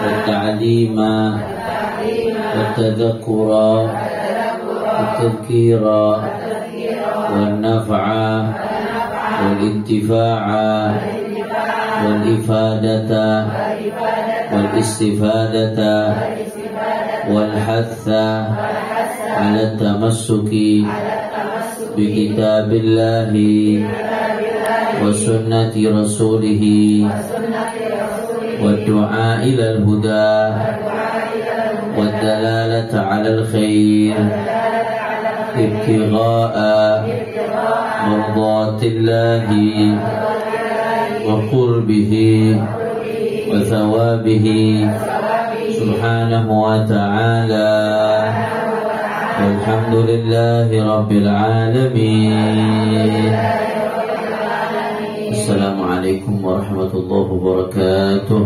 والتعليم والتذكر والتذكير والنفع والانتفاع والإفادة والاستفادة والحث على التمسك بكتاب الله وسنة رسوله والدعاء إلى الهدى والدلالة على الخير ابتغاء مرضات الله وقربه وثوابه سبحانه وتعالى والحمد لله رب العالمين. السلام عليكم ورحمة الله وبركاته.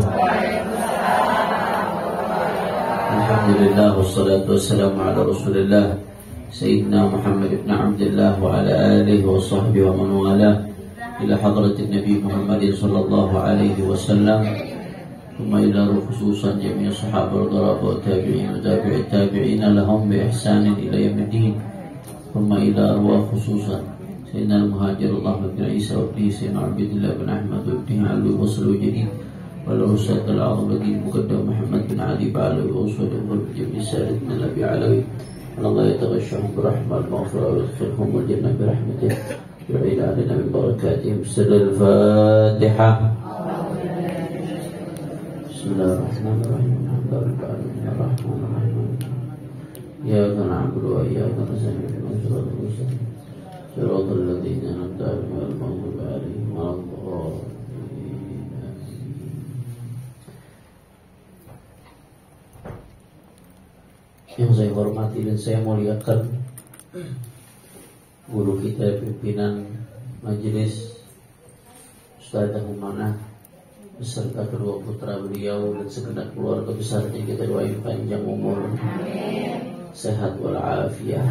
الحمد لله والصلاة والسلام على رسول الله سيدنا محمد بن عبد الله وعلى آله وصحبه ومن والاه إلى حضرة النبي محمد صلى الله عليه وسلم ثم إلى خصوصا جميع الصحابة والضرابة والتابعين وتابع التابعين لهم بإحسان إلى يوم الدين ثم إلى أرواح خصوصا سيدنا المهاجر الله بن عيسى وابنه سيدنا عبد الله بن أحمد وابنه علي وصل وجديد والرسالة العظمة المقدم محمد بن علي بعلوي وصل وجميع سادة النبي علوي الله يتغشهم برحمة المغفرة ويدخلهم الجنة برحمته ويعيد علينا من بركاتهم. سر الفاتحة. بسم الله الرحمن الرحيم الحمد لله رب العالمين الرحمن الرحيم إياك نعبد وإياك نستعين اهدنا الصراط المستقيم صراط الذين أنعمت عليهم غير المغضوب عليهم ولا الضالين. Yang saya hormati dan saya muliakan guru kita, pimpinan majelis Ustaz Humanah beserta kedua putra beliau dan segenap keluarga besarnya, kita doain panjang umur, sehat walafiat,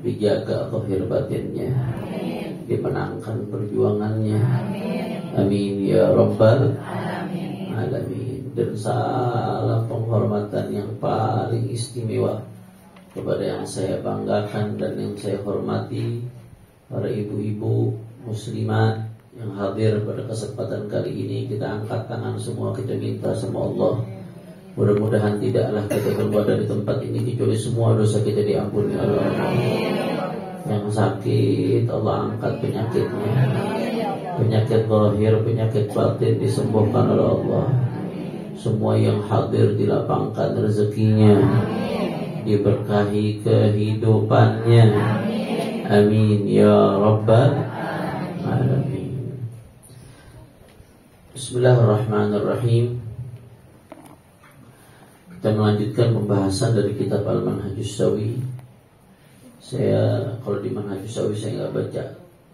dijaga zahir batinnya, dimenangkan perjuangannya, amin ya rabbal alamin. Dan salam penghormatan yang paling istimewa kepada yang saya banggakan dan yang saya hormati, para ibu-ibu muslimat yang hadir pada kesempatan kali ini. Kita angkat tangan semua, kita minta sama Allah, mudah-mudahan tidaklah kita keluar dari tempat ini kecuali semua dosa kita diampuni oleh Allah. Yang sakit Allah angkat penyakitnya, penyakit zahir, penyakit batin disembuhkan oleh Allah. Semua yang hadir dilapangkan rezekinya, diberkahi kehidupannya, amin ya rabbal alamin. Bismillahirrahmanirrahim. Kita melanjutkan pembahasan dari kitab Al-Manhajus Sawi. Saya kalau di Manhajus Sawi saya nggak baca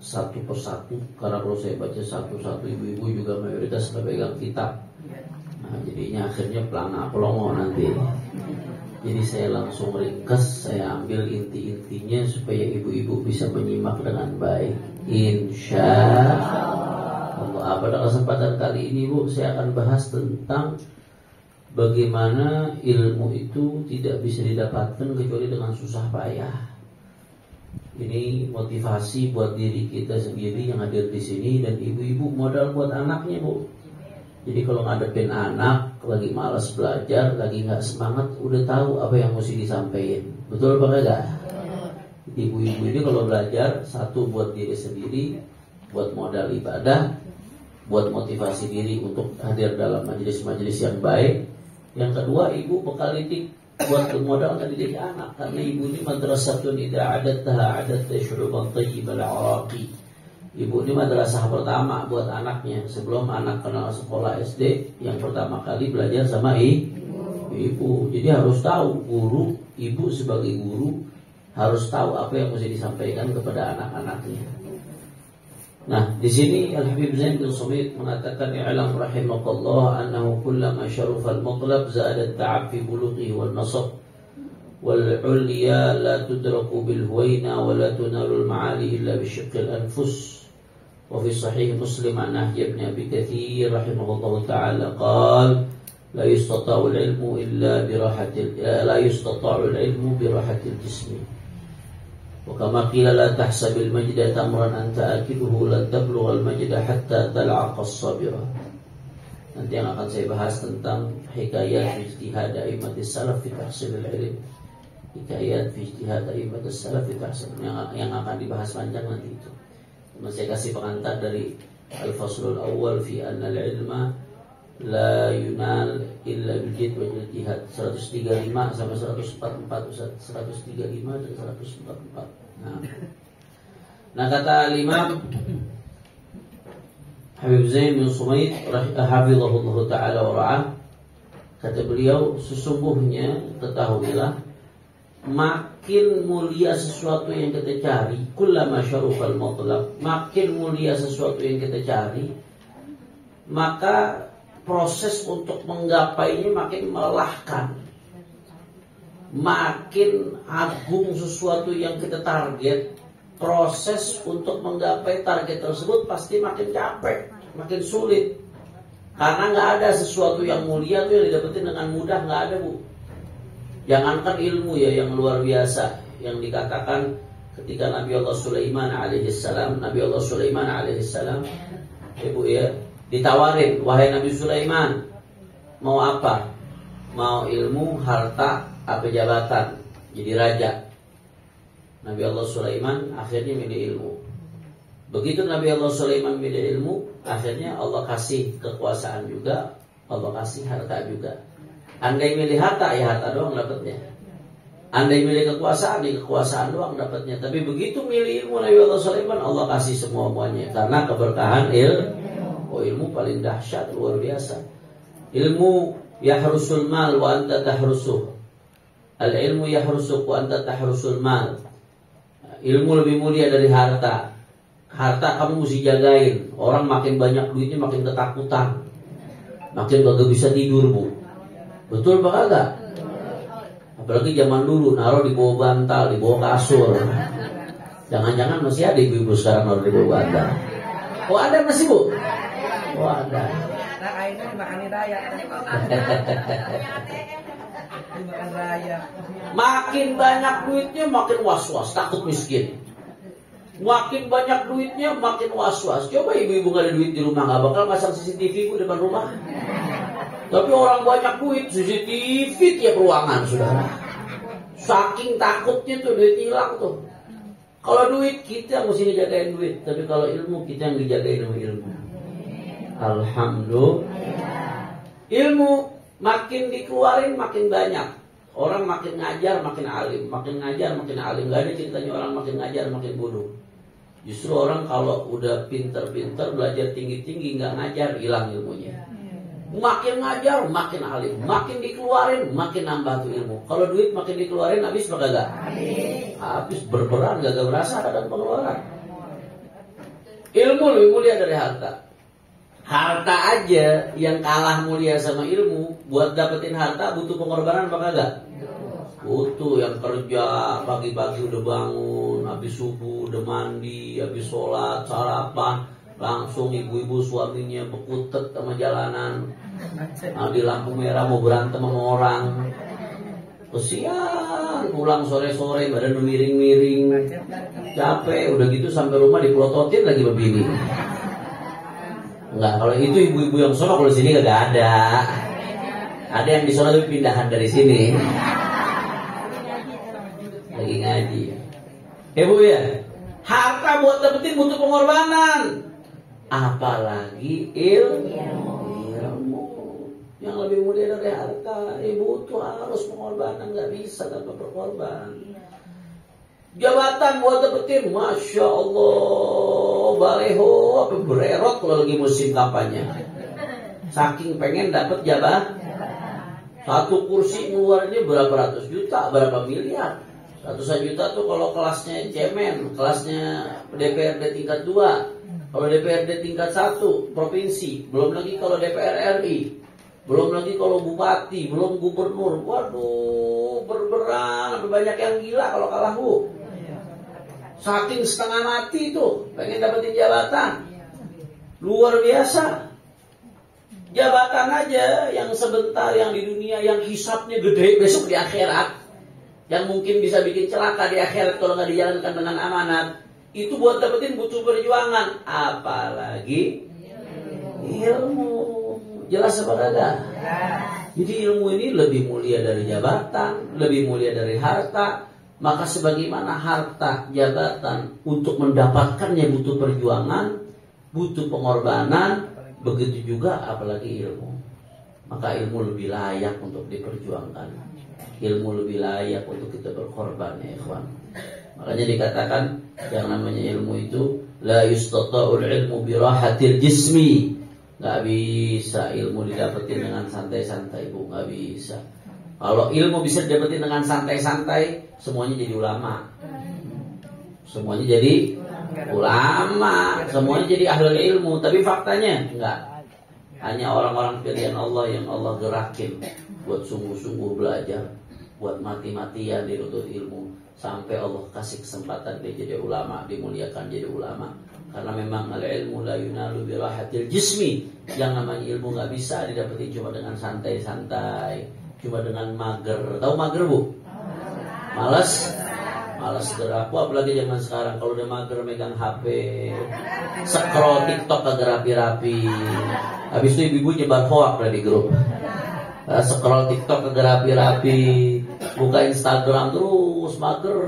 satu persatu, karena kalau saya baca satu-satu ibu-ibu juga mayoritas nggak pegang kitab. Nah, jadinya akhirnya pelongo nanti. Jadi saya langsung ringkas, saya ambil inti-intinya supaya ibu-ibu bisa menyimak dengan baik, insya Allah. Pada kesempatan kali ini Bu, saya akan bahas tentang bagaimana ilmu itu tidak bisa didapatkan kecuali dengan susah payah. Ini motivasi buat diri kita sendiri yang hadir di sini, dan ibu-ibu modal buat anaknya Bu. Jadi kalau ngadepin anak lagi malas belajar, lagi nggak semangat, udah tahu apa yang mesti disampaikan. Betul apa enggak? Ibu-ibu ini kalau belajar, satu buat diri sendiri, buat modal ibadah, buat motivasi diri untuk hadir dalam majelis-majelis yang baik. Yang kedua, ibu bekal didik buat modal ngedidik anak, karena ibu ini madrasatun idza adattaha adatta syu'uban thayyibal araqi. Ibu ini madrasah pertama buat anaknya. Sebelum anak kenal sekolah SD, yang pertama kali belajar sama ibu. Jadi harus tahu, guru, ibu sebagai guru harus tahu apa yang mesti disampaikan kepada anak-anaknya. Nah, di sini Al-Habib Zain bin Sumit mengatakan, "I'lam rahimakallah annahu kullama syarafa al-matlab zada at-ta'ab fi bulughihi wan nasab wal 'ulya la tudraku bil huwaina wa la tunalu al-ma'ali illa bi syiqqil anfus." وفي صحيح مسلم عن يحيى بن أبي كثير رحمه الله تعالى قال la yustata'ul ilmu illa birahatil la yustata'ul ilmu birahatil jismi. Wa kama qila la tahsabil majda tamran anta akiluhu lan tablughal majda hatta tal'aqa as-sabira. Nanti yang akan saya bahas tentang hikayat ijtihad a'immatis salaf fi tahsilil ilm. Hikayat ijtihad a'immatis salaf fi tahsil yang akan dibahas panjang nanti itu. Saya kasih pengantar dari Al-Faslul Awwal fi anna al-ilma la yunal illa bil-jid wal ijtihad 135 sampai 144 Ustaz. 135 dan 144. Nah kata Imam Habib Zain bin Sumaid hafizahullah taala wa ra'ah, kata beliau, sesungguhnya ketahuilah makin mulia sesuatu yang kita cari, kullama syarufal mutlaq, makin mulia sesuatu yang kita cari, maka proses untuk menggapainya makin melelahkan. Makin agung sesuatu yang kita target, proses untuk menggapai target tersebut pasti makin capek, makin sulit. Karena nggak ada sesuatu yang mulia tuh yang didapetin dengan mudah, nggak ada, Bu. Jangankan ilmu ya yang luar biasa, yang dikatakan ketika Nabi Allah Sulaiman alaihissalam, Ibu ya, ditawarin, wahai Nabi Sulaiman, mau apa? Mau ilmu, harta, apa jabatan, jadi raja. Nabi Allah Sulaiman akhirnya milih ilmu. Begitu Nabi Allah Sulaiman milih ilmu, akhirnya Allah kasih kekuasaan juga, Allah kasih harta juga. Andai milih harta, ya harta doang dapatnya. Andai milih kekuasaan, ya kekuasaan doang dapatnya. Tapi begitu milih ilmu Nabi Allah Sulaiman, Allah kasih semua-muanya. Karena keberkahan ilmu. Oh, ilmu paling dahsyat, luar biasa. Ilmu yahrusul mal wa anta tahrusuh. Al-ilmu yahrusuk wa anta tahrusul mal. Ilmu lebih mulia dari harta. Harta kamu mesti jagain. Orang makin banyak duitnya makin ketakutan, makin kagak bisa tidur, Bu. Betul apa kagak? Apalagi zaman dulu naruh di bawah bantal, di bawah kasur. Jangan-jangan masih ada ibu-ibu sekarang naruh di bawah bantal. Oh ada masih, Bu? Oh ada. Makin banyak duitnya makin was-was, takut miskin. Makin banyak duitnya makin was-was. Coba ibu-ibu gak ada duit di rumah, gak bakal pasang CCTV, Bu, depan rumah. Tapi orang banyak duit, CCTV tiap ruangan, saudara. Saking takutnya tuh duit hilang tuh. Kalau duit kita mesti ngejagain duit, tapi kalau ilmu kita yang dijagain sama ilmu. Alhamdulillah. Ilmu makin dikeluarin makin banyak. Orang makin ngajar makin alim, makin ngajar makin alim. Gak ada ceritanya orang makin ngajar makin bodoh. Justru orang kalau udah pinter-pinter, belajar tinggi-tinggi, gak ngajar, hilang ilmunya. Makin ngajar makin alim, makin dikeluarin makin nambah tuh ilmu. Kalau duit makin dikeluarin habis apa kagak? Habis, berperan, gak berasa ada pengeluaran. Ilmu lebih mulia dari harta. Harta aja yang kalah mulia sama ilmu, buat dapetin harta butuh pengorbanan apa kagak? Butuh. Yang kerja pagi-pagi udah bangun, habis subuh udah mandi, habis sholat, sarapan, langsung ibu-ibu suaminya bekutet sama jalanan. Nah, di lampu merah mau berantem sama orang. Kesian, pulang sore-sore badan miring-miring, capek, udah gitu sampai rumah dipelototin lagi begini. Enggak, kalau itu ibu-ibu yang sono, kalau sini kagak ada. Ada yang di sono tapi pindahan dari sini. Lagi ngaji. Bu ya, harta buat dapetin butuh pengorbanan. Apalagi ilmu yang lebih mulia dari harta. Ibu tuh harus pengorbanan, nggak bisa tanpa berkorban. Jabatan buat dapetin, masya Allah, baleho apa bererot kalau lagi musim kampanye. Saking pengen dapat jabatan, satu kursi ngeluarinnya berapa ratus juta, berapa miliar. Ratusan juta tuh kalau kelasnya cemen, kelasnya DPRD tingkat 2. Kalau DPRD tingkat 1 provinsi, belum lagi kalau DPR RI, belum lagi kalau bupati, belum gubernur. Waduh, berberan, banyak yang gila kalau kalah, Bu. Saking setengah mati tuh pengen dapetin jabatan, luar biasa. Jabatan aja yang sebentar, yang di dunia, yang hisapnya gede besok di akhirat, yang mungkin bisa bikin celaka di akhirat kalau nggak dijalankan dengan amanat, itu buat dapetin butuh perjuangan. Apalagi ilmu. Jelas apa kagak? Jadi ilmu ini lebih mulia dari jabatan, lebih mulia dari harta. Maka sebagaimana harta, jabatan untuk mendapatkannya butuh perjuangan, butuh pengorbanan, begitu juga apalagi ilmu. Maka ilmu lebih layak untuk diperjuangkan. Ilmu lebih layak untuk kita berkorban, ya ikhwan. Makanya dikatakan yang namanya ilmu itu la yustata'ul ilmu birahatil jismi. Gak bisa ilmu didapetin dengan santai-santai, Bu. Gak bisa. Kalau ilmu bisa didapetin dengan santai-santai, semuanya jadi ulama. Semuanya jadi ulama, semuanya jadi ahli ilmu. Tapi faktanya enggak. Hanya orang-orang pilihan Allah yang Allah gerakin buat sungguh-sungguh belajar, buat mati-matian dituntut ilmu, sampai Allah kasih kesempatan dia jadi ulama, dimuliakan jadi ulama. Karena memang al-ilmu la yunalu birahatil jismi. Yang namanya ilmu gak bisa didapetin cuma dengan santai-santai, cuma dengan mager. Tahu mager, Bu? Malas gerak. Apalagi zaman sekarang kalau udah mager megang HP, scroll TikTok kagak rapi-rapi. Habis itu ibu-ibu nyebar hoak di grup. Scroll TikTok kagak rapi-rapi, buka Instagram terus mager,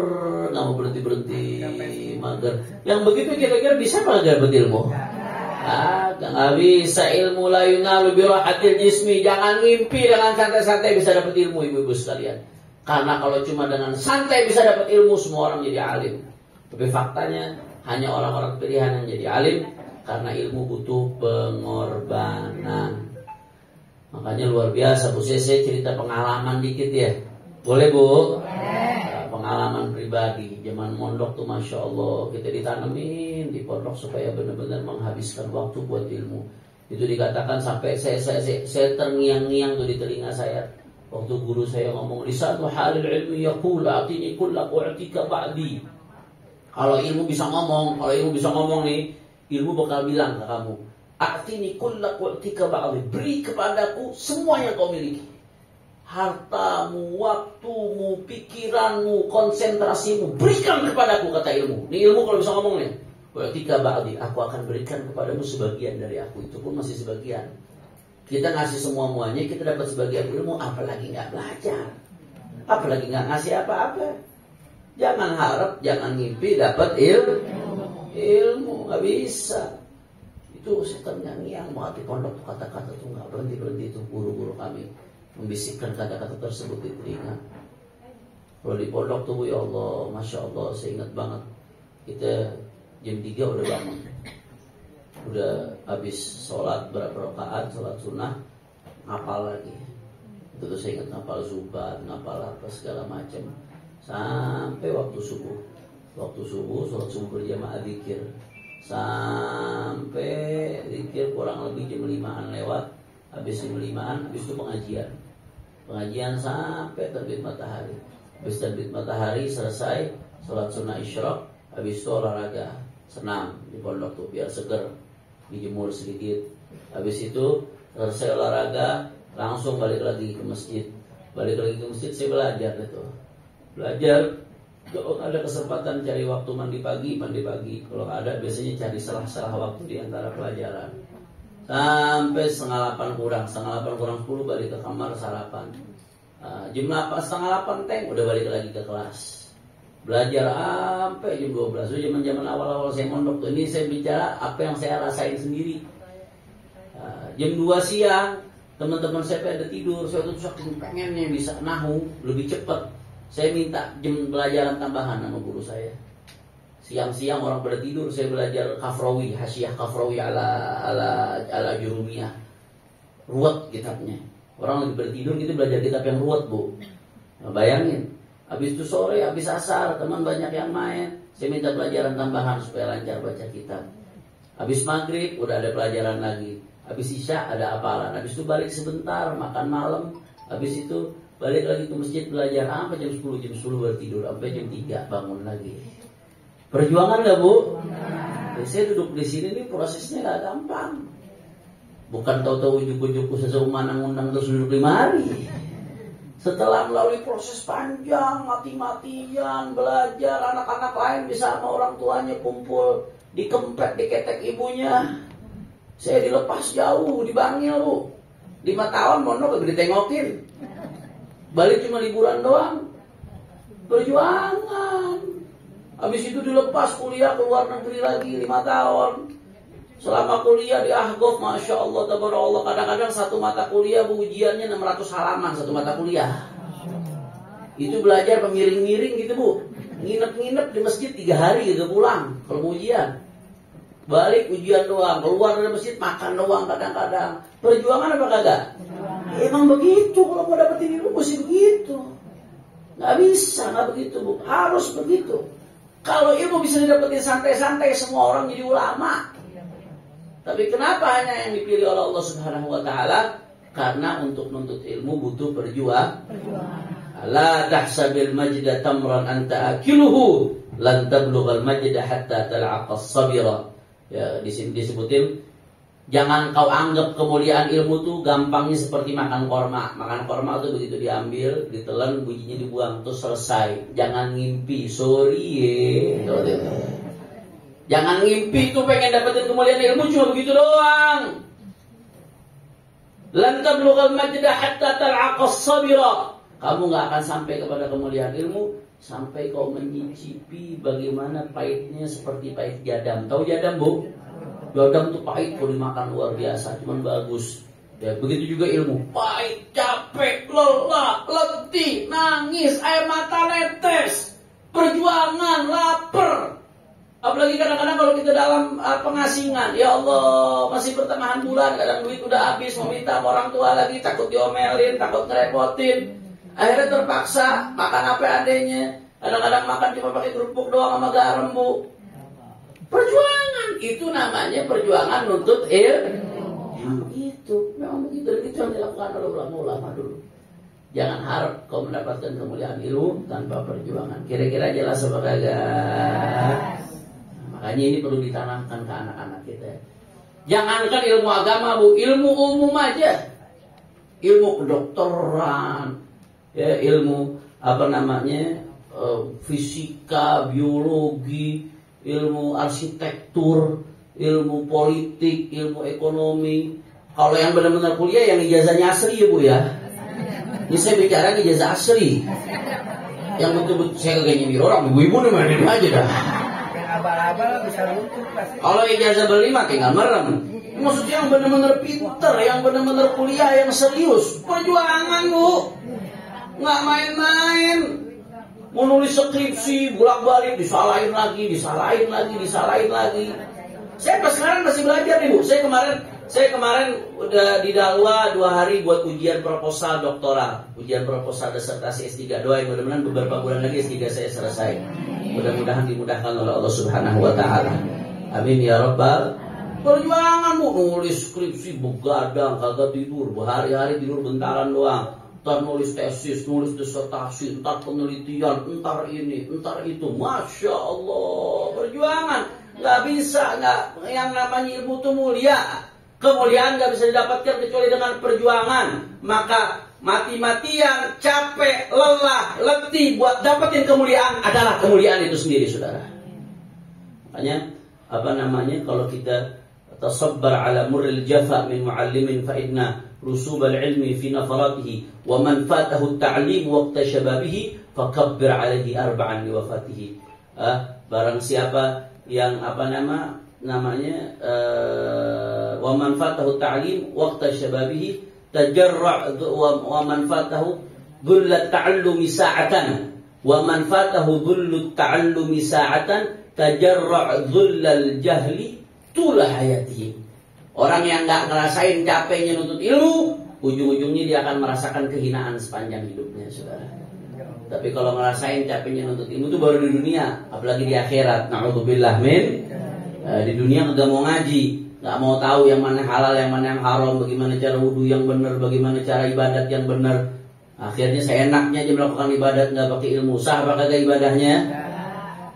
nggak mau berhenti mager. Yang begitu kira-kira bisa nggak dapet ilmu? Nggak bisa. Ilmu la yunalu birahatil jismi. Jangan ngimpi dengan santai-santai bisa dapet ilmu, ibu-ibu sekalian. Karena kalau cuma dengan santai bisa dapat ilmu, semua orang jadi alim. Tapi faktanya hanya orang-orang pilihan yang jadi alim, karena ilmu butuh pengorbanan. Makanya luar biasa, Bu. Saya cerita pengalaman dikit ya. Boleh, Bu? Pengalaman pribadi. Zaman mondok tuh Masya Allah, kita ditanemin di pondok supaya benar-benar menghabiskan waktu buat ilmu. Itu dikatakan sampai saya terngiang-ngiang tuh di telinga saya. Waktu guru saya ngomong, lisanu halil ilmi yaqul atini kullak u'tika ba'di. Kalau ilmu bisa ngomong nih, ilmu bakal bilang ke kamu, atini kullak u'tika ba'di. Beri kepadaku semua yang kau miliki. Hartamu, waktumu, pikiranmu, konsentrasimu, berikan kepadaku, kata ilmu. Ini ilmu kalau bisa ngomong nih. U'tika ba'di, aku akan berikan kepadamu sebagian dari aku. Itu pun masih sebagian. Kita ngasih semua-muanya, kita dapat sebagian ilmu, apalagi nggak belajar, apalagi nggak ngasih apa-apa. Jangan harap, jangan mimpi dapat ilmu, nggak bisa. Itu saya terngiang-ngiang banget di pondok, kata-kata tuh nggak berhenti itu. Guru-guru kami membisikkan kata-kata tersebut di telinga. Kalau di pondok tuh, ya Allah, Masya Allah, saya ingat banget. Kita jam 3 udah bangun. Udah habis sholat berapa rakaat, sholat sunnah, ngapal lagi. Itu tuh saya ingat ngapal zubat, ngapal apa segala macam. Sampai waktu subuh. Sholat subuh berjamaah zikir. Sampai zikir kurang lebih jam 5-an lewat. Habis jam 5-an, habis itu pengajian. Pengajian sampai terbit matahari. Habis terbit matahari selesai, sholat sunnah isyraq. Habis itu olahraga, senam di pondok tuh biar seger. Dijemur sedikit. Habis itu selesai olahraga, langsung balik lagi ke masjid. Saya belajar itu. Belajar. Kalau ada kesempatan cari waktu mandi pagi. Kalau ada biasanya cari salah waktu di antara pelajaran. Sampai 7:30 kurang 10 balik ke kamar sarapan. Jam 7:30 udah balik lagi ke kelas. Belajar sampai jam 12. Itu zaman awal-awal saya mondok tuh. Ini saya bicara apa yang saya rasain sendiri. Jam 2 siang teman-teman saya pada tidur. Saya tuh saking pengennya bisa nahu lebih cepat. Saya minta jam pelajaran tambahan sama guru saya. Siang-siang orang pada tidur, saya belajar Kafrawi, Hasyiah Kafrawi ala Jurumiyah. Ruwet kitabnya. Orang lagi bertidur kita belajar kitab yang ruwet, Bu. Nah, bayangin. Habis itu sore, habis asar, teman banyak yang main. Saya minta pelajaran tambahan supaya lancar baca kitab. Habis maghrib, udah ada pelajaran lagi. Habis isya, ada hafalan. Habis itu balik sebentar, makan malam. Habis itu balik lagi ke masjid belajar. Sampai jam 10 baru tidur. Sampai jam 3 bangun lagi. Perjuangan gak, Bu? Saya duduk di sini nih prosesnya gak gampang. Bukan tahu-tahu ujuk-ujuk sesuatu manang-undang terus duduk 5 hari. Setelah melalui proses panjang, mati-matian, belajar, anak-anak lain bisa sama orang tuanya kumpul, dikempet, diketek ibunya. Saya dilepas jauh, di Bangil bu. 5 tahun mondok gak ditengokin. Balik cuma liburan doang. Perjuangan. Habis itu dilepas kuliah ke luar negeri lagi 5 tahun. Selama kuliah di Ahqaf, Masya Allah, Tabarakallah, kadang-kadang satu mata kuliah bu, ujiannya 600 halaman satu mata kuliah. Itu belajar pemiring-miring gitu bu. Nginep-nginep di masjid 3 hari gitu pulang kalau ujian. Balik ujian doang, keluar dari masjid makan doang kadang-kadang. Perjuangan apa kagak? Emang begitu, kalau mau dapetin ilmu mesti begitu. Gak bisa, gak begitu bu. Harus begitu. Kalau ilmu bisa didapetin santai-santai, semua orang jadi ulama. Tapi kenapa hanya yang dipilih oleh Allah Subhanahu wa taala? Karena untuk menuntut ilmu butuh perjuangan. La tahsabil majda tamran anta akiluhu lan tablughal majda hatta tal'aqas sabira. Ya, di sini disebutin jangan kau anggap kemuliaan ilmu tuh gampangnya seperti makan korma. Makan korma tuh begitu diambil, ditelan, bijinya dibuang terus selesai. Jangan ngimpi, sorry ya. Jangan ngimpi tuh pengen dapetin kemuliaan ilmu cuma begitu doang. Lan tablughal majda hatta tal'aqas sabira. Kamu gak akan sampai kepada kemuliaan ilmu sampai kau menyicipi bagaimana pahitnya seperti pahit jadam. Tahu jadam bu? Jadam tuh pahit kalau dimakan luar biasa, cuman bagus. Ya begitu juga ilmu. Pahit, capek, lelah, letih, nangis, air mata netes, perjuangan, lapar. Apalagi kadang-kadang kalau kita dalam pengasingan, ya Allah masih pertengahan bulan, kadang duit udah habis, mau minta sama orang tua lagi, takut diomelin, takut ngerepotin. Akhirnya terpaksa makan apa adanya. Kadang-kadang makan cuma pakai kerupuk doang sama garam bu. Perjuangan itu namanya perjuangan nuntut ilmu. Itu memang begitu. Dan itu yang dilakukan oleh ulama-ulama dulu. Jangan harap kau mendapatkan kemuliaan ilmu tanpa perjuangan. Kira-kira jelas apa kagak? Makanya ini perlu ditanamkan ke anak-anak kita. Jangankan ilmu agama bu, ilmu umum aja, ilmu kedokteran, ya, ilmu apa namanya, fisika, biologi, ilmu arsitektur, ilmu politik, ilmu ekonomi. Kalau yang benar-benar kuliah yang ijazahnya asli ya bu ya. Ini saya bicara ijazah asli. Yang betul-betul saya kagak nyindir orang, ibu-ibu nih mainin aja dah. Abal-abal bisa luntur pasti. Kalau ijazah berlima tinggal merem. Maksudnya yang benar-benar pinter, yang benar-benar kuliah, yang serius. Perjuangan bu, nggak main-main. Mau nulis skripsi, bolak-balik disalahin lagi. Saya pas sekarang masih belajar nih bu. Saya kemarin udah di Dalwa 2 hari buat ujian proposal doktoral, ujian proposal disertasi S3. Doain mudah-mudahan beberapa bulan lagi S3 saya selesai. Mudah-mudahan dimudahkan oleh Allah Subhanahu wa taala. Amin ya rabbal. Perjuangan bu, nulis skripsi begadang, kagak tidur, berhari-hari tidur bentaran doang. Entar nulis tesis, nulis disertasi, entar penelitian, entar ini, entar itu. Masya Allah, perjuangan. Gak bisa, yang namanya ilmu itu mulia. Kemuliaan gak bisa didapatkan kecuali dengan perjuangan. Maka mati-matian, capek, lelah, letih buat dapetin kemuliaan adalah kemuliaan itu sendiri, saudara. Makanya apa namanya, kalau kita tasabbar ala murril jafa min muallimin fa inna rusubal ilmi fi nafaratihi wa man fatahu at-ta'lim waqta shababihi fakabbir alaihi arba'an li wafatihi. Barang siapa yang apa namanya wa man fatahu at-ta'lim waqta shababihi tajarra' wa man fatahu dhullat ta'allumi sa'atan wa man fatahu dhullut ta'allumi sa'atan tajarra' dhullal jahli tulah hayatihi. Orang yang gak ngerasain capeknya nuntut ilmu, ujung-ujungnya dia akan merasakan kehinaan sepanjang hidupnya, saudara. Tapi kalau ngerasain capeknya nuntut ilmu itu baru di dunia, apalagi di akhirat. Na'udzubillah min. Di dunia gak mau ngaji, gak mau tahu yang mana halal, yang mana yang haram, bagaimana cara wudu yang benar, bagaimana cara ibadat yang benar. Akhirnya seenaknya aja melakukan ibadat, gak pakai ilmu. Sah apa kagak ibadahnya?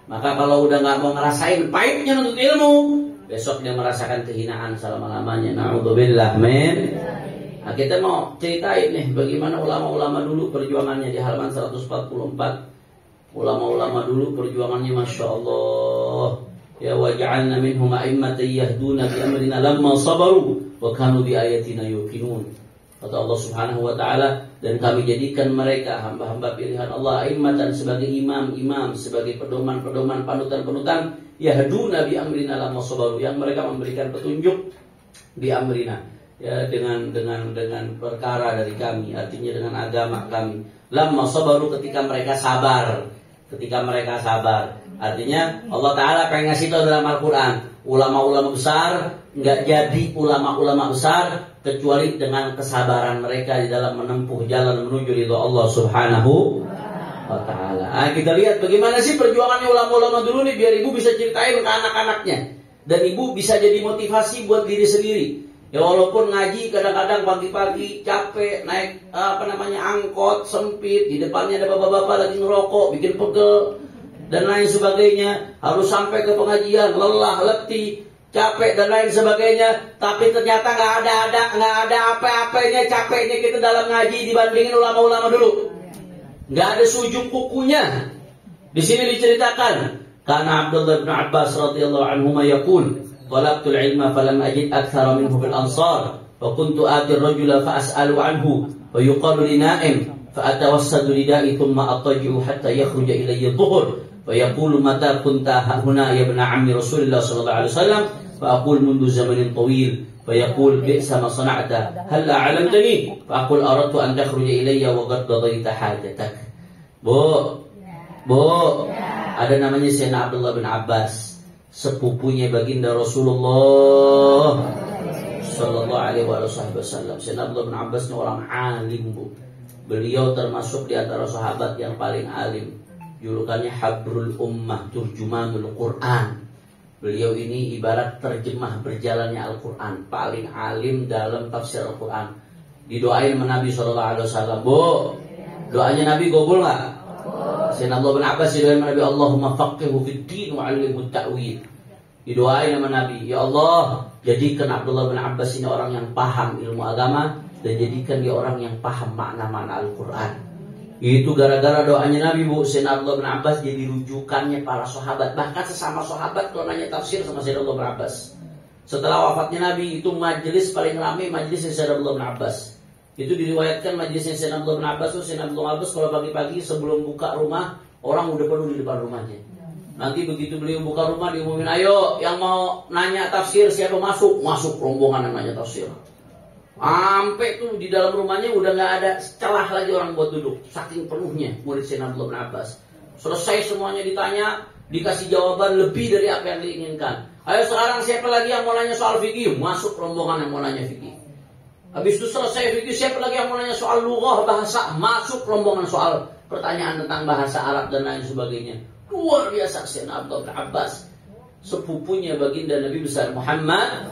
Maka kalau udah gak mau ngerasain pahitnya nuntut ilmu, Besok dia merasakan kehinaan selama-lamanya. Na'udzubillah, men. Nah, kita mau ceritain nih bagaimana ulama-ulama dulu perjuangannya di halaman 144. Ulama-ulama dulu perjuangannya Masya Allah. Ya waj'alna minhum a'immatan yahduna bi amrina lamma sabaru wa kanu bi ayatina yuqinun. Kata Allah Subhanahu wa taala, dan kami jadikan mereka hamba-hamba pilihan Allah a'immatan sebagai imam-imam, sebagai pedoman-pedoman, panutan-panutan, yahduna bi amrina lamma sabaru, yang mereka memberikan petunjuk bi amrina, ya dengan perkara dari kami, artinya dengan agama kami. Lamma sabaru, ketika mereka sabar. Ketika mereka sabar. Artinya Allah Ta'ala pengen ngasih tahu dalam Al-Quran, ulama-ulama besar nggak jadi ulama-ulama besar kecuali dengan kesabaran mereka di dalam menempuh jalan menuju ridho Allah Subhanahu wa Ta'ala. Nah, kita lihat bagaimana sih perjuangannya ulama-ulama dulu nih, biar ibu bisa ceritain ke anak-anaknya dan ibu bisa jadi motivasi buat diri sendiri. Ya walaupun ngaji kadang-kadang pagi-pagi capek, naik angkot sempit, di depannya ada bapak-bapak lagi ngerokok, bikin pegel dan lain sebagainya, harus sampai ke pengajian, lelah, letih, capek dan lain sebagainya, tapi ternyata nggak ada apa-apanya capeknya kita dalam ngaji dibandingin ulama-ulama dulu. Nggak ada sujud kukunya. Di sini diceritakan karena Abdullah bin Abbas radhiyallahu anhu yaqul talabtul ilma falam ajid akthara minhu bil ansar wa kuntu ati ar-rajula fa as'alu anhu wa yuqalu li na'im fa atawassadu lida'i thumma attaji'u hatta yakhruja ilayya dhuhr wa yaqulu mata kunta huna ya ibn ammi Rasulillah sallallahu alaihi wasallam fa aqul mundu zamanin tawil fa yaqul bi'sa ma sana'ta hal 'alamtani fa aqul aradtu an takhruja ilayya wa qad qadayta hajatak. Bu, ada namanya Sayyidina Abdullah bin Abbas, sepupunya baginda Rasulullah sallallahu alaihi wasallam. Sayyidina Abdullah bin Abbas ini orang alim, Bu. Beliau termasuk di antara sahabat yang paling alim. Julukannya Habrul Ummah, Turjumanul Quran. Beliau ini ibarat terjemah berjalannya Al-Quran, paling alim dalam tafsir Al-Quran. Didoain sama Nabi sallallahu alaihi wasallam. Bu, doanya Nabi gobul enggak? Sayyidina Abdullah bin Abbas didoain sama Nabi, Allahumma faqihhu fid din wa 'allimhu ta'wil. Didoain sama Nabi, ya Allah, jadikan Abdullah bin Abbas ini orang yang paham ilmu agama dan jadikan dia orang yang paham makna-makna Al-Quran. Itu gara-gara doanya Nabi, Bu. Sayyidina Abdullah bin Abbas jadi rujukannya para sahabat, bahkan sesama sahabat kalau nanya tafsir sama Sayyidina Abdullah bin Abbas. Setelah wafatnya Nabi, itu majelis paling ramai majelis Sayyidina Abdullah bin Abbas. Itu diriwayatkan majelisnya Sayyidina Abdullah bin Abbas itu, Sayyidina Abdullah bin Abbas kalau pagi-pagi sebelum buka rumah, orang udah penuh di depan rumahnya. Nanti begitu beliau buka rumah diumumin, ayo yang mau nanya tafsir siapa masuk rombongan yang nanya tafsir. Sampai tuh di dalam rumahnya udah nggak ada celah lagi orang buat duduk, saking penuhnya murid Sayyidina Abdullah bin Abbas. Selesai semuanya ditanya, dikasih jawaban lebih dari apa yang diinginkan. Ayo sekarang siapa lagi yang mau nanya soal fikih? Masuk rombongan yang mau nanya fikih. Habis itu selesai fikih, siapa lagi yang mau nanya soal lughah, bahasa? Masuk rombongan soal pertanyaan tentang bahasa Arab dan lain sebagainya. Luar biasa Sayyidina Abdullah bin Abbas, sepupunya baginda Nabi besar Muhammad.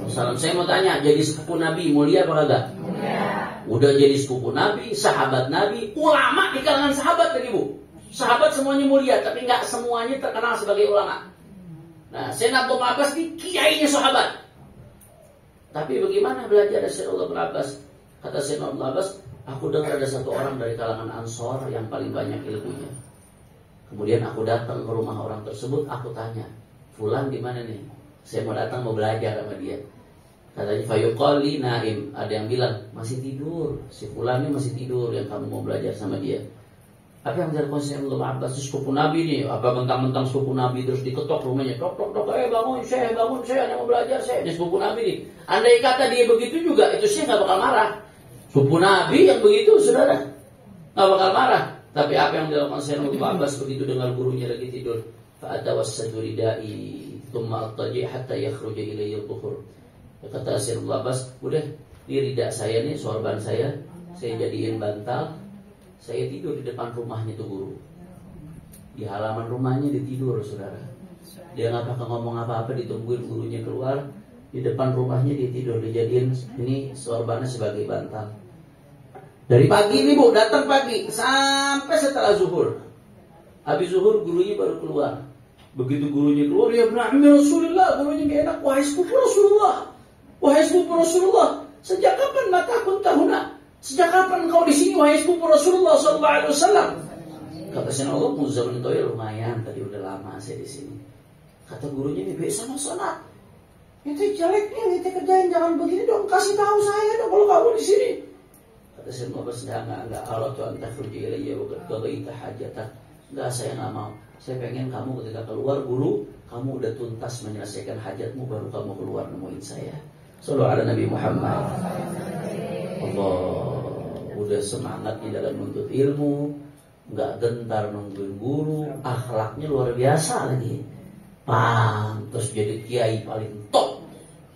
Saya mau tanya, jadi sepupu Nabi mulia apa kagak? Udah jadi sepupu Nabi, sahabat Nabi, ulama di kalangan sahabat lagi, Bu. Sahabat semuanya mulia, tapi nggak semuanya terkenal sebagai ulama. Nah, Sayyidina Abdullah bin Abbas ini kiainya sahabat. Tapi bagaimana belajar dari Sayyidina Abdullah bin Abbas? Kata Sayyidina Abdullah bin Abbas, aku dengar ada satu orang dari kalangan Ansor yang paling banyak ilmunya. Kemudian aku datang ke rumah orang tersebut, aku tanya, Fulan di mana nih? Saya mau datang mau belajar sama dia. Katanya fayuqali naim, ada yang bilang masih tidur, si Fulan ini masih tidur yang kamu mau belajar sama dia. Apa yang dilakukan Sayyidina Abdullah bin Abbas, sepupu Nabi nih, apa mentang-mentang sepupu Nabi terus diketok rumahnya, tok, bangun saya mau belajar saya, ini sepupu Nabi nih. Andai kata dia begitu juga, itu saya nggak bakal marah. Sepupu Nabi yang begitu, saudara, nggak bakal marah. Tapi apa yang dilakukan Sayyidina Abdullah bin Abbas begitu dengar gurunya lagi tidur, fa'atawassadu ridai, thumma attaji hatta yakhruja ilayya dhuhr. Kata Sayyidina Abdullah bin Abbas, udah, ini rida saya nih, sorban saya jadiin bantal. Saya tidur di depan rumahnya tuh guru. Di halaman rumahnya dia tidur, saudara. Dia nggak bakal ngomong apa-apa, ditungguin gurunya keluar. Di depan rumahnya dia tidur, dijadiin ini sorbannya sebagai bantal. Dari pagi nih, Bu, datang pagi sampai setelah zuhur. Habis zuhur gurunya baru keluar. Begitu gurunya keluar, ya benar Rasulullah, gurunya gak enak. Wahai sepupu Rasulullah, wahai sepupu Rasulullah, sejak kapan mata kun tahuna? Sejak kapan kau di sini, wahai sepupu Rasulullah sallallahu alaihi wasallam? Kata Sayyidina Allah, Muzzamin itu ya lumayan, tadi udah lama saya di sini. Kata gurunya, ini biasa sholat. Itu jeleknya, itu kerjain jangan begini dong, kasih tahu saya dong kalau kamu di sini. Kata Sayyidina Allah, enggak, Allah tuh anta khurji ilayya wa qad qadaita hajatah. Enggak, saya enggak mau. Saya pengen kamu ketika keluar guru, kamu udah tuntas menyelesaikan hajatmu, baru kamu keluar nemuin saya. Sallallahu ala Nabi Muhammad. Allah udah semangat di dalam menuntut ilmu, nggak gentar nungguin guru, akhlaknya luar biasa lagi. Pantas jadi kiai paling top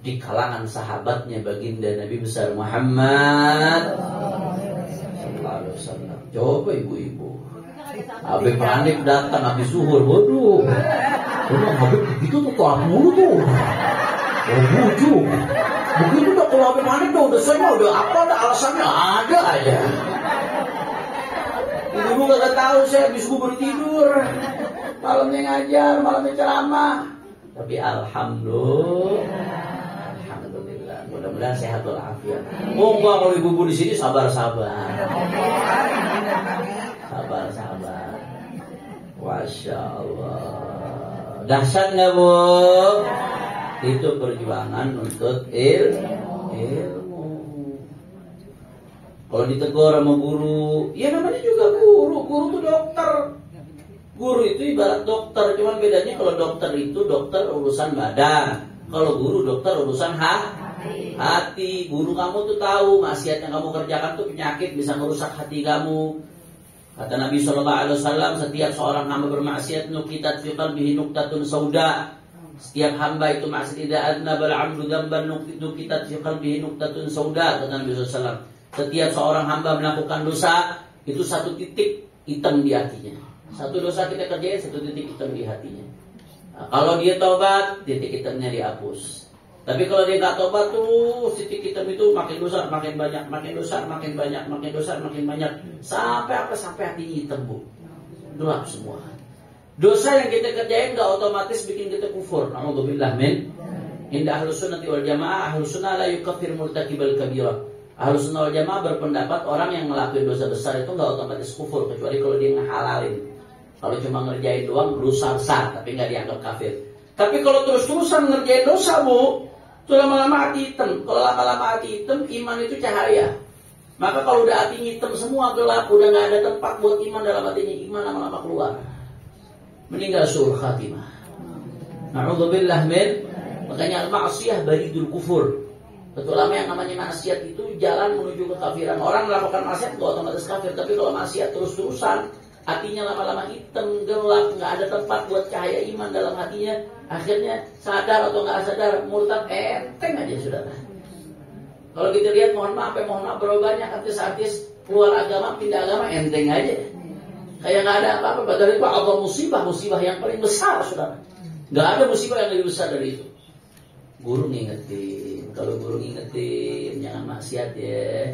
di kalangan sahabatnya baginda Nabi besar Muhammad sallallahu alaihi wasallam. Coba ibu-ibu, Habib Hanif datang habis zuhur, waduh, Habib begitu tuh kelap mulu tuh, bujuk. Begitu tuh kalau Habib Hanif tuh udah semua, udah apa, ada alasannya ada aja. Ibu gak tahu saya habis gubur tidur, malamnya ngajar, malamnya ceramah. Tapi alhamdulillah, mudah-mudahan sehat walafiat. Moga kalau ibu di sini sabar-sabar. Sabar-sabar. Masya Allah. Dahsyat nggak bu? Itu perjuangan untuk ilmu. Kalau ditegur sama guru, ya namanya juga guru. Guru itu dokter. Guru itu ibarat dokter, cuman bedanya kalau dokter itu dokter urusan badan, kalau guru dokter urusan hati. Guru kamu tuh tahu maksiat yang kamu kerjakan tuh penyakit, bisa merusak hati kamu. Kata Nabi SAW, setiap seorang hamba bermaksiat nukitat fi qalbihi nuqtatun sauda. Setiap hamba itu maksiat tidak adna bal amdu dzamban nukitat fi qalbihi nuqtatun sauda. Kata Nabi SAW, setiap seorang hamba melakukan dosa itu satu titik hitam di hatinya. Satu dosa kita kerjain, satu titik hitam di hatinya. Nah, kalau dia tobat, titik hitamnya dihapus. Tapi kalau dia nggak tobat tuh, titik hitam itu makin besar, makin banyak, makin besar, makin banyak, makin besar, makin banyak. Sampai apa? Sampai hatinya hitam bu, gelap semua. Dosa yang kita kerjain nggak otomatis bikin kita kufur. Alhamdulillah min. Indah ahlus sunnati wal jamaah, ahlus sunnah la yukaffir murtakibal kabirah. Ahlus sunnah wal jamaah berpendapat orang yang ngelakuin dosa besar itu nggak otomatis kufur, kecuali kalau dia ngehalalin. Kalau cuma ngerjain doang dosa besar, tapi nggak dianggap kafir. Tapi kalau terus-terusan ngerjain dosa bu, itu lama-lama hati hitam. Kalau lama-lama hati hitam, iman itu cahaya. Maka kalau udah hati hitam semua gelap, udah nggak ada tempat buat iman dalam hatinya, iman lama-lama keluar. Meninggal suul khatimah. Na'udzubillah min. Makanya al-ma'siyah baridul kufur. Betul lama yang namanya maksiat itu jalan menuju kekafiran. Orang melakukan maksiat nggak otomatis kafir, tapi kalau maksiat terus-terusan, hatinya lama-lama hitam, gelap, nggak ada tempat buat cahaya iman dalam hatinya. Akhirnya sadar atau nggak sadar, murtad enteng aja saudara. Kalau kita lihat mohon maaf berapa banyak artis-artis keluar agama, pindah agama, enteng aja. Kayak nggak ada apa-apa. Padahal itu Allah musibah yang paling besar saudara. Nggak ada musibah yang lebih besar dari itu. Guru ngingetin, kalau guru ngingetin jangan maksiat ya.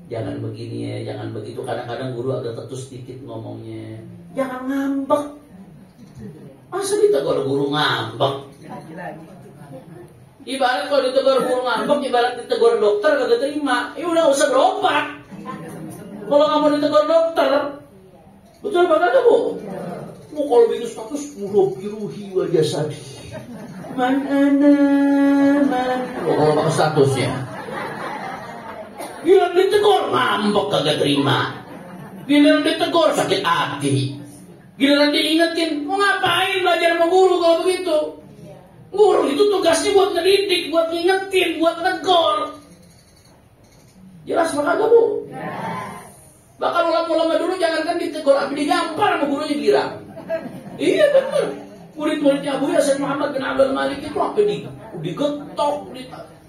Jangan begini ya, jangan begitu. Kadang-kadang guru agak ketus sedikit ngomongnya. Jangan ngambek. Masa ditegur guru ngambek? Ibarat kalau ditegur guru ngambek, ibarat ditegur dokter kagak terima. Udah usah berobat. Kalau nggak mau ditegur dokter, betul apa kata bu? Kalau bikin status murobiruhi wajah sadi. Mana? Kalau pakai statusnya. Giliran ditegur ngambek kagak terima. Giliran ditegur sakit hati. Giliran diingetin, mau ngapain belajar sama guru kalau begitu? Guru itu tugasnya buat ngedidik, buat ngingetin, buat negor. Jelas maka gak bu? Bahkan ulama-ulama dulu jangankan ditegur, tapi digampar sama gurunya girang. Iya betul. Murid-muridnya Abu Yasin Muhammad bin Abdul Malik itu sampai digetok,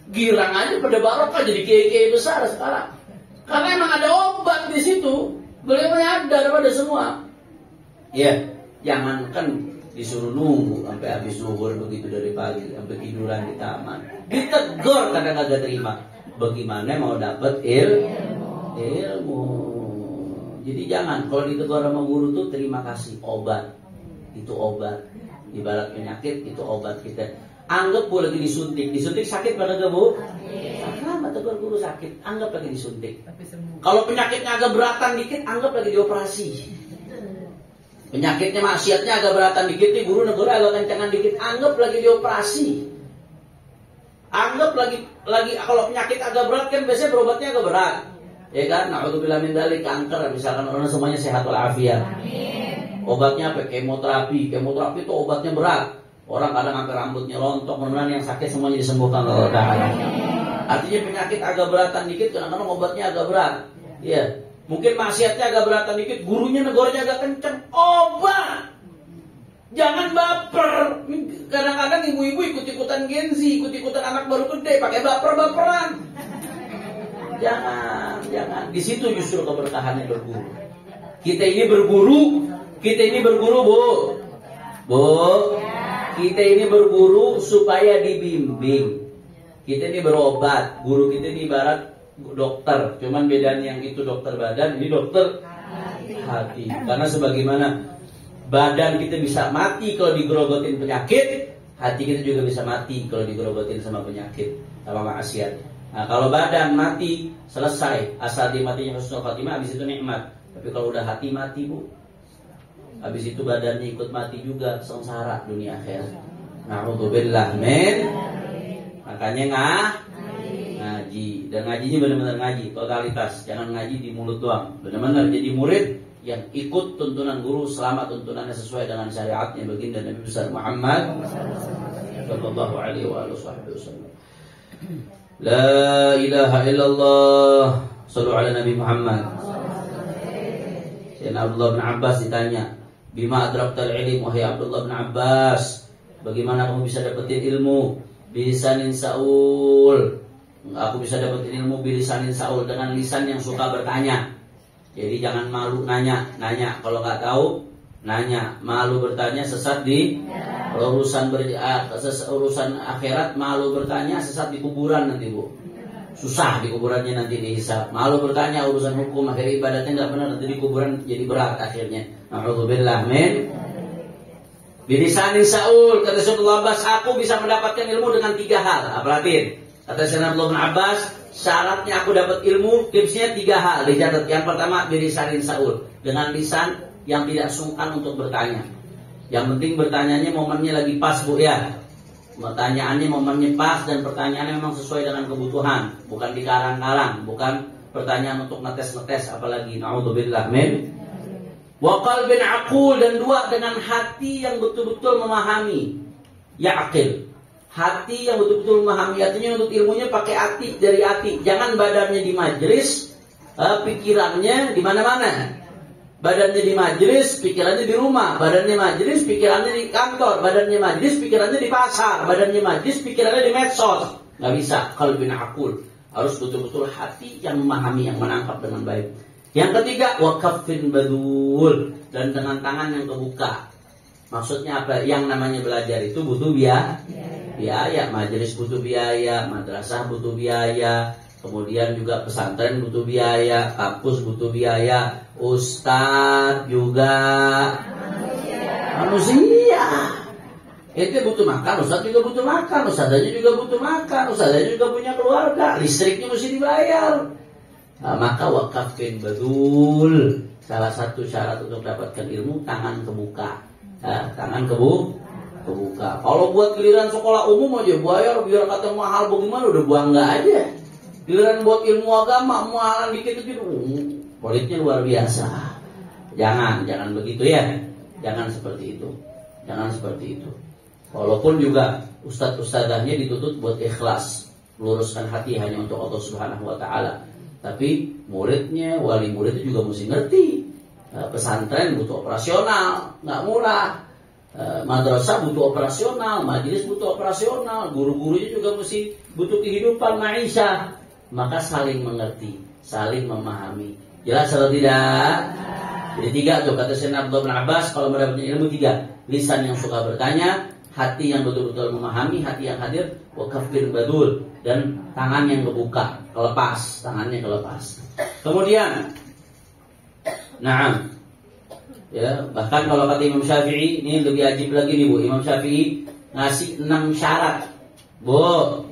girang aja pada barokah jadi kiai-kiai besar sekarang. Karena emang ada obat di situ. Beliau menyadar pada semua. Ya, jangankan disuruh nunggu sampai habis zuhur begitu dari pagi sampai tiduran di taman. Ditegur kadang kagak terima. Bagaimana mau dapat ilmu? Jadi jangan kalau ditegur sama guru tuh terima kasih obat. Itu obat. Ibarat penyakit itu obat kita. Anggap Bu lagi disuntik. Disuntik sakit pada gak Bu? Sama tegur guru sakit. Anggap lagi disuntik. Kalau penyakitnya agak beratan dikit, anggap lagi dioperasi. Penyakitnya maksiatnya agak beratan dikit nih, guru negur agak kencangan dikit, anggap lagi dioperasi. Anggap lagi kalau penyakit agak berat kan biasanya berobatnya agak berat. Ya kan? Na'udzubillah min dzalik, kanker misalkan orang semuanya sehat walafiat. Obatnya apa? Kemoterapi. Kemoterapi itu obatnya berat. Orang kadang sampai rambutnya rontok, mudah-mudahan yang sakit semuanya disembuhkan oleh Allah. Artinya penyakit agak beratan dikit, kadang-kadang obatnya agak berat. Iya. Mungkin maksiatnya agak beratan dikit, gurunya negornya agak kenceng. Obat. Jangan baper. Kadang-kadang ibu-ibu ikut-ikutan Gen Z, ikut-ikutan anak baru gede, pakai baper-baperan. Jangan. Di situ justru keberkahannya berguru. Kita ini berguru, Bu. Kita ini berguru supaya dibimbing. Kita ini berobat. Guru kita ini ibarat dokter. Cuman bedanya yang itu dokter badan, ini dokter hati. Karena sebagaimana badan kita bisa mati kalau digerogotin penyakit, hati kita juga bisa mati kalau digerogotin sama penyakit, sama maksiat. Nah, kalau badan mati, selesai. Asal dia matinya husnul khatimah, habis itu nikmat. Tapi kalau udah hati mati, Bu, habis itu badannya ikut mati juga, sengsara dunia akhirat. Na'udzubillah min. Makanya ngaji. Dan ngajinya benar-benar ngaji, totalitas. Jangan ngaji di mulut doang. Benar-benar jadi murid yang ikut tuntunan guru selama tuntunannya sesuai dengan syariatnya baginda Nabi besar Muhammad sallallahu alaihi wasallam. La ilaha illallah. Shallu ala Nabi Muhammad. Sayyidina Abdullah bin Abbas ditanya, bima adraktal ilm, wahai Abdullah bin Abbas, bagaimana kamu bisa dapetin ilmu? Bilisanin Saul. Aku bisa dapetin ilmu bilisanin Saul, dengan lisan yang suka bertanya. Jadi jangan malu nanya. Kalau nggak tahu nanya. Malu bertanya sesat di urusan akhirat. Malu bertanya sesat di kuburan nanti, Bu. Susah di kuburannya nanti dihisab. Malu bertanya urusan hukum, akhirnya ibadatnya nggak benar, nanti di kuburan jadi berat akhirnya. Na'udzubillah min. Bilisanin Saul, kata Sayyidina Abbas, aku bisa mendapatkan ilmu dengan 3 hal. Apalagi kata Sayyidina Abbas, syaratnya aku dapat ilmu, tipsnya 3 hal dicatat. Yang pertama, bilisanin Saul, dengan lisan yang tidak sungkan untuk bertanya. Yang penting bertanyanya momennya lagi pas, Bu, ya. Pertanyaannya momennya pas dan pertanyaannya memang sesuai dengan kebutuhan, bukan dikarang-karang, bukan pertanyaan untuk ngetes-ngetes, apalagi naudzubillah min. Wa qalbin aqul, dan 2, dengan hati yang betul-betul memahami. Ya'qil. Hati yang betul-betul memahami, artinya untuk ilmunya pakai hati, dari hati. Jangan badannya di majelis, pikirannya di mana-mana. Badannya di majelis, pikirannya di rumah. Badannya majelis, pikirannya di kantor. Badannya majelis, pikirannya di pasar. Badannya majelis, pikirannya di medsos. Nggak bisa. Qalbin aqul. Harus betul-betul hati yang memahami, yang menangkap dengan baik. Yang ketiga, wa kaffin badul, dan dengan tangan yang kebuka. Maksudnya apa? Yang namanya belajar itu butuh biaya. Majelis butuh biaya, madrasah butuh biaya, kemudian juga pesantren butuh biaya, kampus butuh biaya, ustadz juga manusia. Itu butuh makan, ustadz juga butuh makan, ustadzanya juga butuh makan, ustadzanya juga punya keluarga, listriknya mesti dibayar. Nah, maka wakafin badul, salah satu syarat untuk dapatkan ilmu, tangan kebuka. Tangan kebuka. Kalau buat giliran sekolah umum aja bayar, biar kata mahal bagaimana, udah bangga aja. Giliran buat ilmu agama, mahalan dikit itu, politnya luar biasa. Jangan begitu ya. Jangan seperti itu. Walaupun juga ustadz-ustadzahnya dituntut buat ikhlas, luruskan hati hanya untuk Allah Subhanahu wa taala. Tapi muridnya, wali muridnya juga mesti ngerti. Pesantren butuh operasional, nggak murah. Madrasah butuh operasional, majelis butuh operasional, guru-gurunya juga mesti butuh kehidupan maisha. Maka saling mengerti, saling memahami. Jelas atau tidak? Jadi 3 tuh kata Sayyidina Abdullah bin Abbas, kalau mendapatkan ilmu 3, lisan yang suka bertanya, hati yang betul-betul memahami, hati yang hadir, wa kaffin badul, dan tangan yang kebuka, tangannya kelepas. Kemudian, Ya, bahkan kalau kata Imam Syafi'i, ini lebih ajib lagi nih Bu. Imam Syafi'i ngasih 6 syarat. Bu,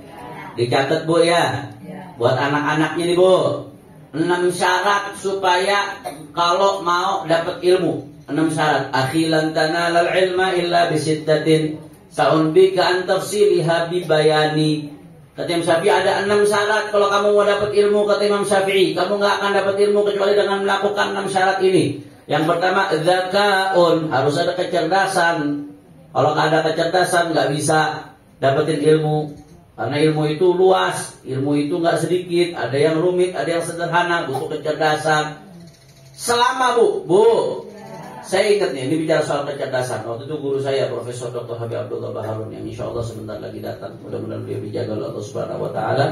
dicatat Bu ya. Buat anak-anaknya nih Bu. 6 syarat supaya kalau mau dapat ilmu. 6 syarat. Akhilan tanalal ilma illa bisittatin sa'unbika an tafsiliha bibayani. Kata Imam Syafi'i ada 6 syarat kalau kamu mau dapat ilmu. Kata Imam Syafi'i, kamu gak akan dapat ilmu kecuali dengan melakukan 6 syarat ini. Yang pertama, dzakaun, harus ada kecerdasan. Kalau nggak ada kecerdasan, nggak bisa dapetin ilmu. Karena ilmu itu luas, ilmu itu nggak sedikit. Ada yang rumit, ada yang sederhana, butuh kecerdasan. Selama Bu, saya ingat nih, ini bicara soal kecerdasan. Waktu itu guru saya, Profesor Dr. Habib Abdullah Baharun, yang insya Allah sebentar lagi datang. Mudah-mudahan beliau dijaga oleh Allah Subhanahu Wa Taala.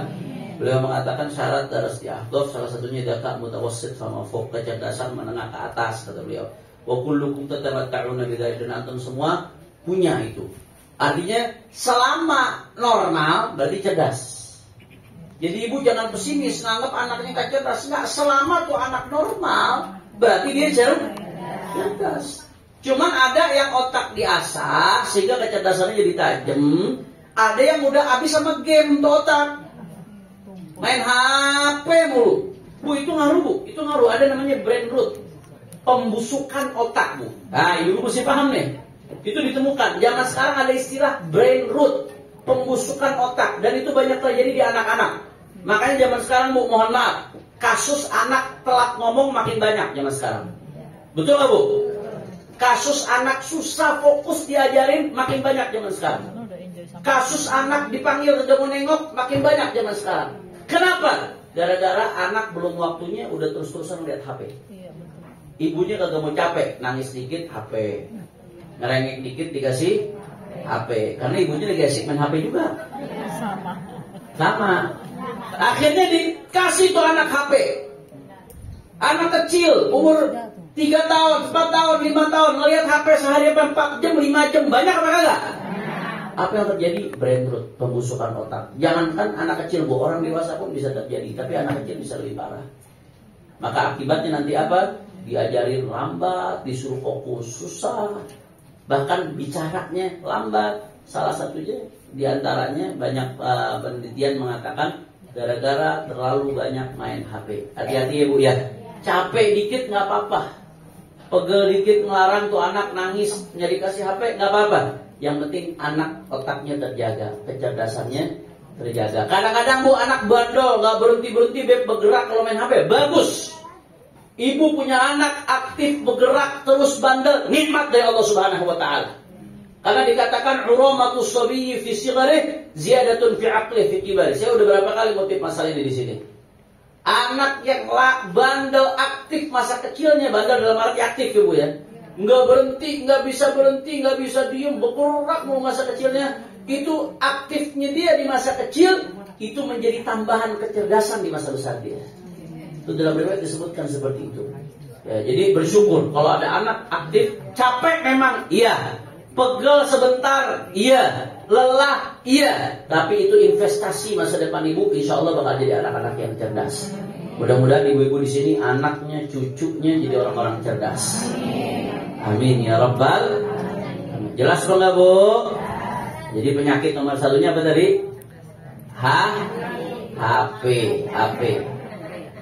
Beliau mengatakan syarat daras diahdaf salah satunya dzaka mutawassit sama fok, kecerdasan menengah ke atas, kata beliau. Wa kullukum tatamatta'una bidzalika, dan antum semua punya itu. Artinya selama normal berarti cerdas. Jadi ibu jangan pesimis nganggap anaknya gak cerdas. Enggak, selama tuh anak normal berarti dia cerdas. Cuman ada yang otak diasah sehingga kecerdasannya jadi tajam. Ada yang udah habis sama game tuh otak. Main HP mulu. Bu, itu ngaruh Bu. Itu ngaruh. Ada namanya brain rot. Pembusukan otak Bu. Nah, ibu mesti paham nih. Itu ditemukan. Zaman sekarang ada istilah brain rot. Pembusukan otak. Dan itu banyak terjadi di anak-anak. Makanya zaman sekarang Bu, mohon maaf. Kasus anak telat ngomong makin banyak zaman sekarang. Betul gak Bu? Kasus anak susah fokus diajarin makin banyak zaman sekarang. Kasus anak dipanggil ke mau nengok makin banyak zaman sekarang. Kenapa? Gara-gara anak belum waktunya udah terus-terusan lihat HP. Ibunya kagak mau capek, nangis dikit HP, ngerengek dikit dikasih HP. Karena ibunya lagi asik main HP juga. Sama. Akhirnya dikasih tuh anak HP. Anak kecil umur 3 tahun, 4 tahun, 5 tahun ngelihat HP sehari 4 jam, 5 jam, banyak apa kagak? Apa yang terjadi? Brain rot, pembusukan otak. Jangankan anak kecil Bu, orang dewasa pun bisa terjadi, tapi anak kecil bisa lebih parah. Maka akibatnya nanti apa? Diajarin lambat, disuruh fokus susah, bahkan bicaranya lambat. Salah satunya diantaranya banyak penelitian mengatakan gara-gara terlalu banyak main HP. Hati-hati ya Bu ya. Capek dikit nggak apa-apa, pegel dikit ngelarang tuh anak nangis nyari kasih HP nggak apa-apa. Yang penting anak otaknya terjaga, kecerdasannya terjaga. Kadang-kadang Bu anak bandel nggak berhenti bergerak kalau main HP, bagus. Ibu punya anak aktif bergerak terus bandel, nikmat dari Allah Subhanahu Wa Taala. Karena dikatakan uramatus sabiyyi fi sigharih ziyadatun fi aqli fi kibari. Saya udah berapa kali ngutip masalah ini di sini. Anak yang bandel aktif masa kecilnya, bandel dalam arti aktif ya Bu ya. Nggak berhenti, nggak bisa berhenti, nggak bisa diem, bergerak mau masa kecilnya. Itu aktifnya dia di masa kecil, itu menjadi tambahan kecerdasan di masa besar dia. Itu dalam riwayat disebutkan seperti itu. Ya, jadi bersyukur kalau ada anak aktif. Capek memang, iya. Pegel sebentar, iya. Lelah, iya. Tapi itu investasi masa depan ibu, insya Allah bakal jadi anak-anak yang cerdas. Mudah-mudahan ibu-ibu di sini anaknya, cucunya jadi orang-orang cerdas. Amin ya Rabbal. Jelas kok nggak Bu? Jadi penyakit nomor satunya apa tadi? HP.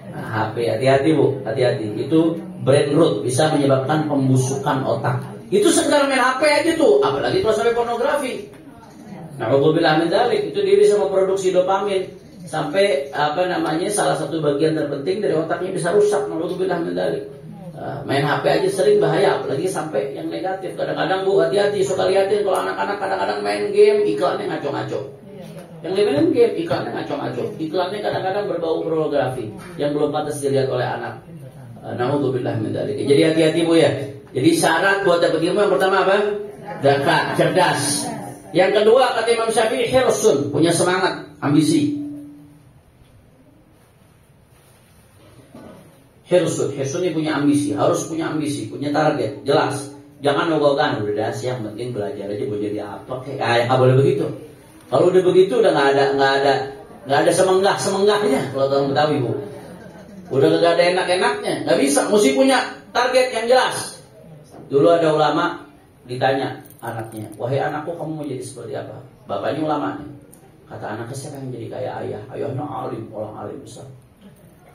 Nah, HP, hati-hati Bu, hati-hati. Itu brain rot, bisa menyebabkan pembusukan otak. Itu sekedar main HP aja tuh, apalagi kalau sampai pornografi. Na'udzubillah min dzalik, itu dia bisa memproduksi dopamin sampai salah satu bagian terpenting dari otaknya bisa rusak. Na'udzubillah min dzalik. Main HP aja sering bahaya, apalagi sampai yang negatif. Kadang-kadang Bu hati-hati, suka liatin kalau anak-anak kadang-kadang main game, iklannya ngaco-ngaco. Yang main game, iklannya ngaco-ngaco. Iklannya kadang-kadang berbau pornografi yang belum pantas dilihat oleh anak. Na'udzubillah min dzalik. Jadi hati-hati Bu ya. Jadi syarat buat dapat ilmu yang pertama apa? Zakat, cerdas. Yang kedua kata Imam Syafi'i, hirsun, punya semangat, ambisi. Hirsun ini punya ambisi, harus punya ambisi, punya target, jelas. Jangan ogah-ogahan, udah yang penting belajar aja mau jadi apa kayak boleh begitu. Kalau udah begitu udah nggak ada semenggahnya kalau orang Betawi Bu. Udah nggak ada enak-enaknya, nggak bisa, mesti punya target yang jelas. Dulu ada ulama ditanya anaknya, wahai anakku kamu mau jadi seperti apa? Bapaknya ulama nih. Kata anaknya saya pengen jadi kayak ayah. Ayahnya alim, orang alim besar.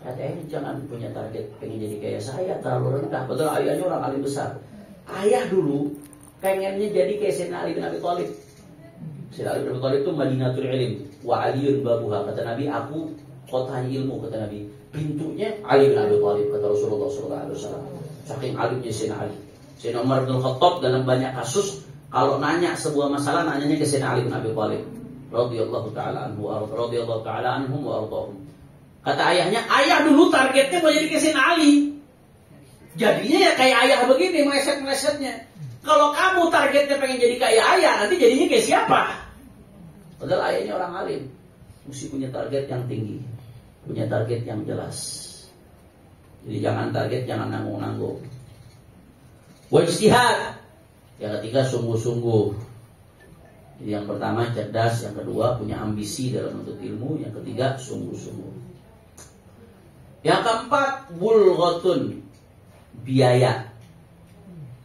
Kata ayahnya jangan punya target pengen jadi kayak saya, terlalu rendah. Betul, ayahnya orang alim besar. Ayah dulu pengennya jadi kayak Sayyidina Ali bin Abi Thalib. Sayyidina Ali bin Abi Thalib itu Madinatul Ilm wa Aliyun babuha. Kata Nabi, aku kotanya ilmu, kata Nabi. Pintunya Ali bin Abi Thalib, kata Rasulullah SAW. Saking alimnya Sayyidina Ali. Sayyidina Umar bin Khattab dalam banyak kasus kalau nanya sebuah masalah nanyanya ke Sayyidina Ali bin Abi Thalib radhiyallahu taala anhu radhiyallahu taala anhum wa ardhahum. Kata ayahnya, ayah dulu targetnya mau jadi kayak Sayyidina Ali. Jadinya ya kayak ayah begini, meleset-melesetnya. Kalau kamu targetnya pengen jadi kayak ayah, nanti jadinya kayak siapa? Padahal ayahnya orang alim. Mesti punya target yang tinggi, punya target yang jelas. Jadi jangan target, jangan nanggung-nanggung. Wajtihad. Yang ketiga sungguh-sungguh. Jadi yang pertama cerdas, yang kedua punya ambisi dalam menuntut ilmu, yang ketiga sungguh-sungguh. Yang keempat bulghatun, biaya.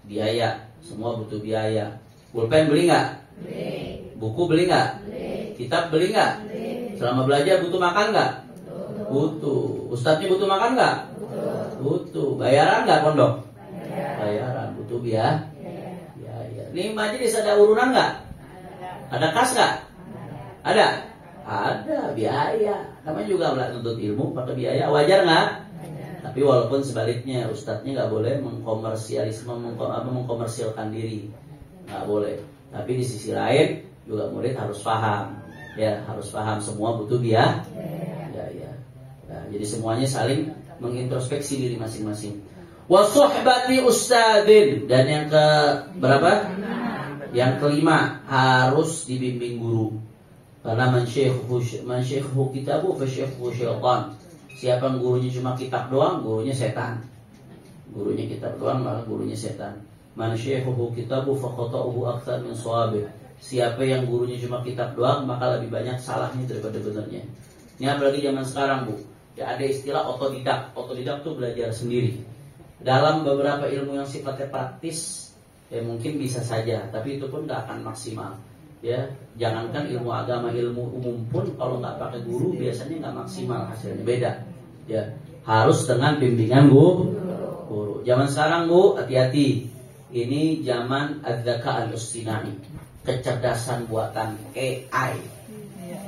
Biaya, semua butuh biaya. Pulpen beli nggak? Beli. Buku beli nggak? Beli. Kitab beli nggak? Beli. Selama belajar butuh makan nggak? Butuh. Ustadznya butuh makan nggak? Butuh. Bayaran nggak pondok? Bayaran. Butuh biaya. Ini majelis ada urunan nggak? Ada kas nggak? Ada? Ada, biaya. Namanya juga menuntut ilmu pakai biaya. Wajar nggak? Tapi walaupun sebaliknya, ustadznya nggak boleh mengkomersilkan diri, nggak boleh. Tapi di sisi lain juga murid harus paham, ya harus paham semua butuh biaya. Ya. Nah, jadi semuanya saling mengintrospeksi diri masing-masing. Wasuhbati ustadzin, dan yang ke berapa? Yang kelima, harus dibimbing guru. Karena man syaikhu kitabu fa syaikhu syaitan. Siapa yang gurunya cuma kitab doang, gurunya setan. Gurunya kitab doang, maka gurunya setan. Man syaikhu kitabu fa khata'uhu aktsar min shawabih. Siapa yang gurunya cuma kitab doang, maka lebih banyak salahnya daripada benernya. Ini apalagi zaman sekarang, Bu. Ya ada istilah otodidak. Otodidak itu belajar sendiri. Dalam beberapa ilmu yang sifatnya praktis, ya mungkin bisa saja, tapi itu pun nggak akan maksimal. Ya, jangankan ilmu agama, ilmu umum pun kalau nggak pakai guru biasanya nggak maksimal hasilnya, beda. Ya, harus dengan bimbingan guru. Zaman sekarang, Bu, hati-hati. Ini zaman adzaka al-istinai, kecerdasan buatan AI.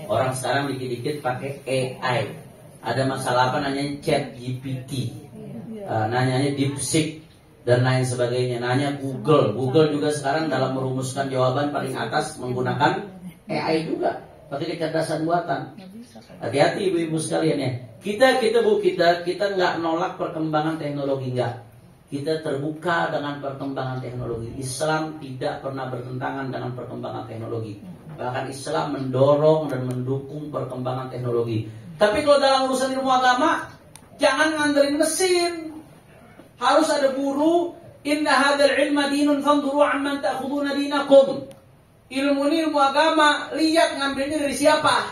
Orang sekarang dikit-dikit pakai AI. Ada masalah apa namanya ChatGPT. Nanyanya DeepSeek dan lain sebagainya, nanya Google. Google juga sekarang dalam merumuskan jawaban paling atas menggunakan AI juga, pakai kecerdasan buatan. Hati-hati ibu-ibu sekalian ya. Kita nggak nolak perkembangan teknologi, nggak. Kita terbuka dengan perkembangan teknologi. Islam tidak pernah bertentangan dengan perkembangan teknologi. Bahkan Islam mendorong dan mendukung perkembangan teknologi. Tapi kalau dalam urusan ilmu agama, jangan ngandelin mesin. Harus ada guru. Inna hadzal ilma dinun fanzuru amman ta'khuduna dinakum. Ilmu ini ilmu agama, lihat ngambilnya dari siapa.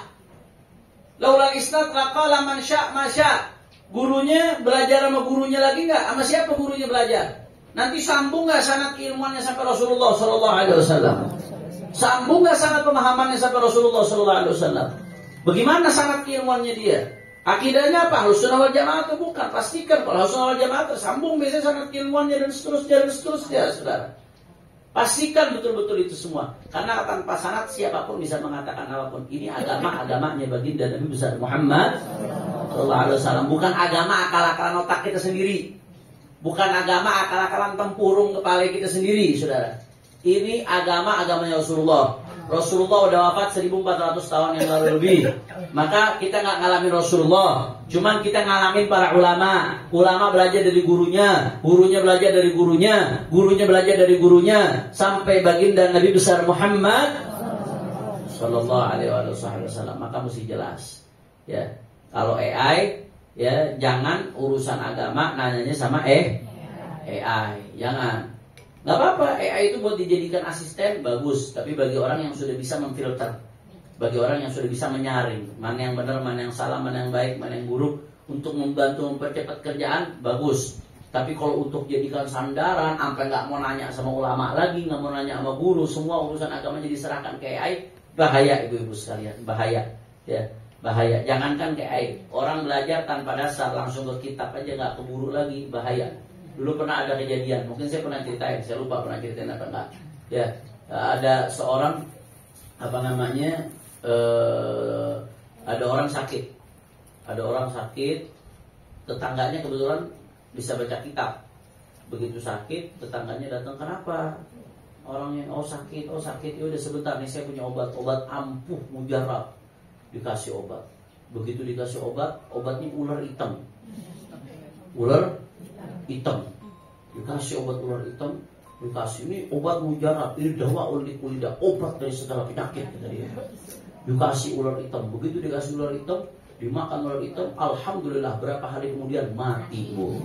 Laula isnad laqala man sya' ma sya'. Gurunya belajar sama gurunya lagi enggak? Sama siapa gurunya belajar? Nanti sambung enggak sanad keilmuannya sampai Rasulullah sallallahu alaihi wasallam? Sambung enggak sanad pemahamannya sampai Rasulullah sallallahu alaihi wasallam? Bagaimana sanad keilmuannya dia? Akidahnya apa? Ahlussunnah wal jamaah atau bukan? Pastikan kalau ahlussunnah wal jamaah tersambung biasanya sanad keilmuannya dan seterusnya, saudara. Pastikan betul-betul itu semua. Karena tanpa sanad siapapun bisa mengatakan apapun. Ini agamanya baginda Nabi besar Muhammad sallallahu alaihi wasallam. Bukan agama akal-akalan otak kita sendiri. Bukan agama akal-akalan tempurung kepala kita sendiri, saudara. Ini agamanya Rasulullah. Rasulullah udah wafat 1400 tahun yang lalu lebih. Maka kita nggak ngalamin Rasulullah, cuman kita ngalamin para ulama. Ulama belajar dari gurunya, gurunya belajar dari gurunya, gurunya belajar dari gurunya, sampai baginda Nabi besar Muhammad sallallahu alaihi wasallam. Maka mesti jelas. Ya, kalau AI, ya jangan urusan agama nanyanya sama AI, jangan. Gak apa-apa, AI itu buat dijadikan asisten, bagus. Tapi bagi orang yang sudah bisa memfilter, bagi orang yang sudah bisa menyaring mana yang benar, mana yang salah, mana yang baik, mana yang buruk, untuk membantu mempercepat kerjaan, bagus. Tapi kalau untuk jadikan sandaran, sampai nggak mau nanya sama ulama lagi, nggak mau nanya sama guru, semua urusan agama jadi serahkan ke AI, bahaya ibu-ibu sekalian, bahaya, ya, bahaya. Jangankan ke AI, orang belajar tanpa dasar langsung ke kitab aja nggak keburu lagi, bahaya. Dulu pernah ada kejadian, mungkin saya pernah ceritain, saya lupa pernah ceritain apa enggak. Ya, ada seorang apa namanya, ada orang sakit, tetangganya kebetulan bisa baca kitab. Begitu sakit, tetangganya datang, kenapa? Orangnya, oh sakit, ya udah sebentar nih saya punya obat ampuh mujarab. Dikasih obat. Begitu dikasih obat, obatnya ular hitam. Dikasih obat ular hitam, dikasih ini obat mujarab, ini dawaul likulida, obat dari segala penyakit kata dia. Dikasih ular hitam, begitu dikasih ular hitam, dimakan ular hitam, alhamdulillah berapa hari kemudian mati, Bu.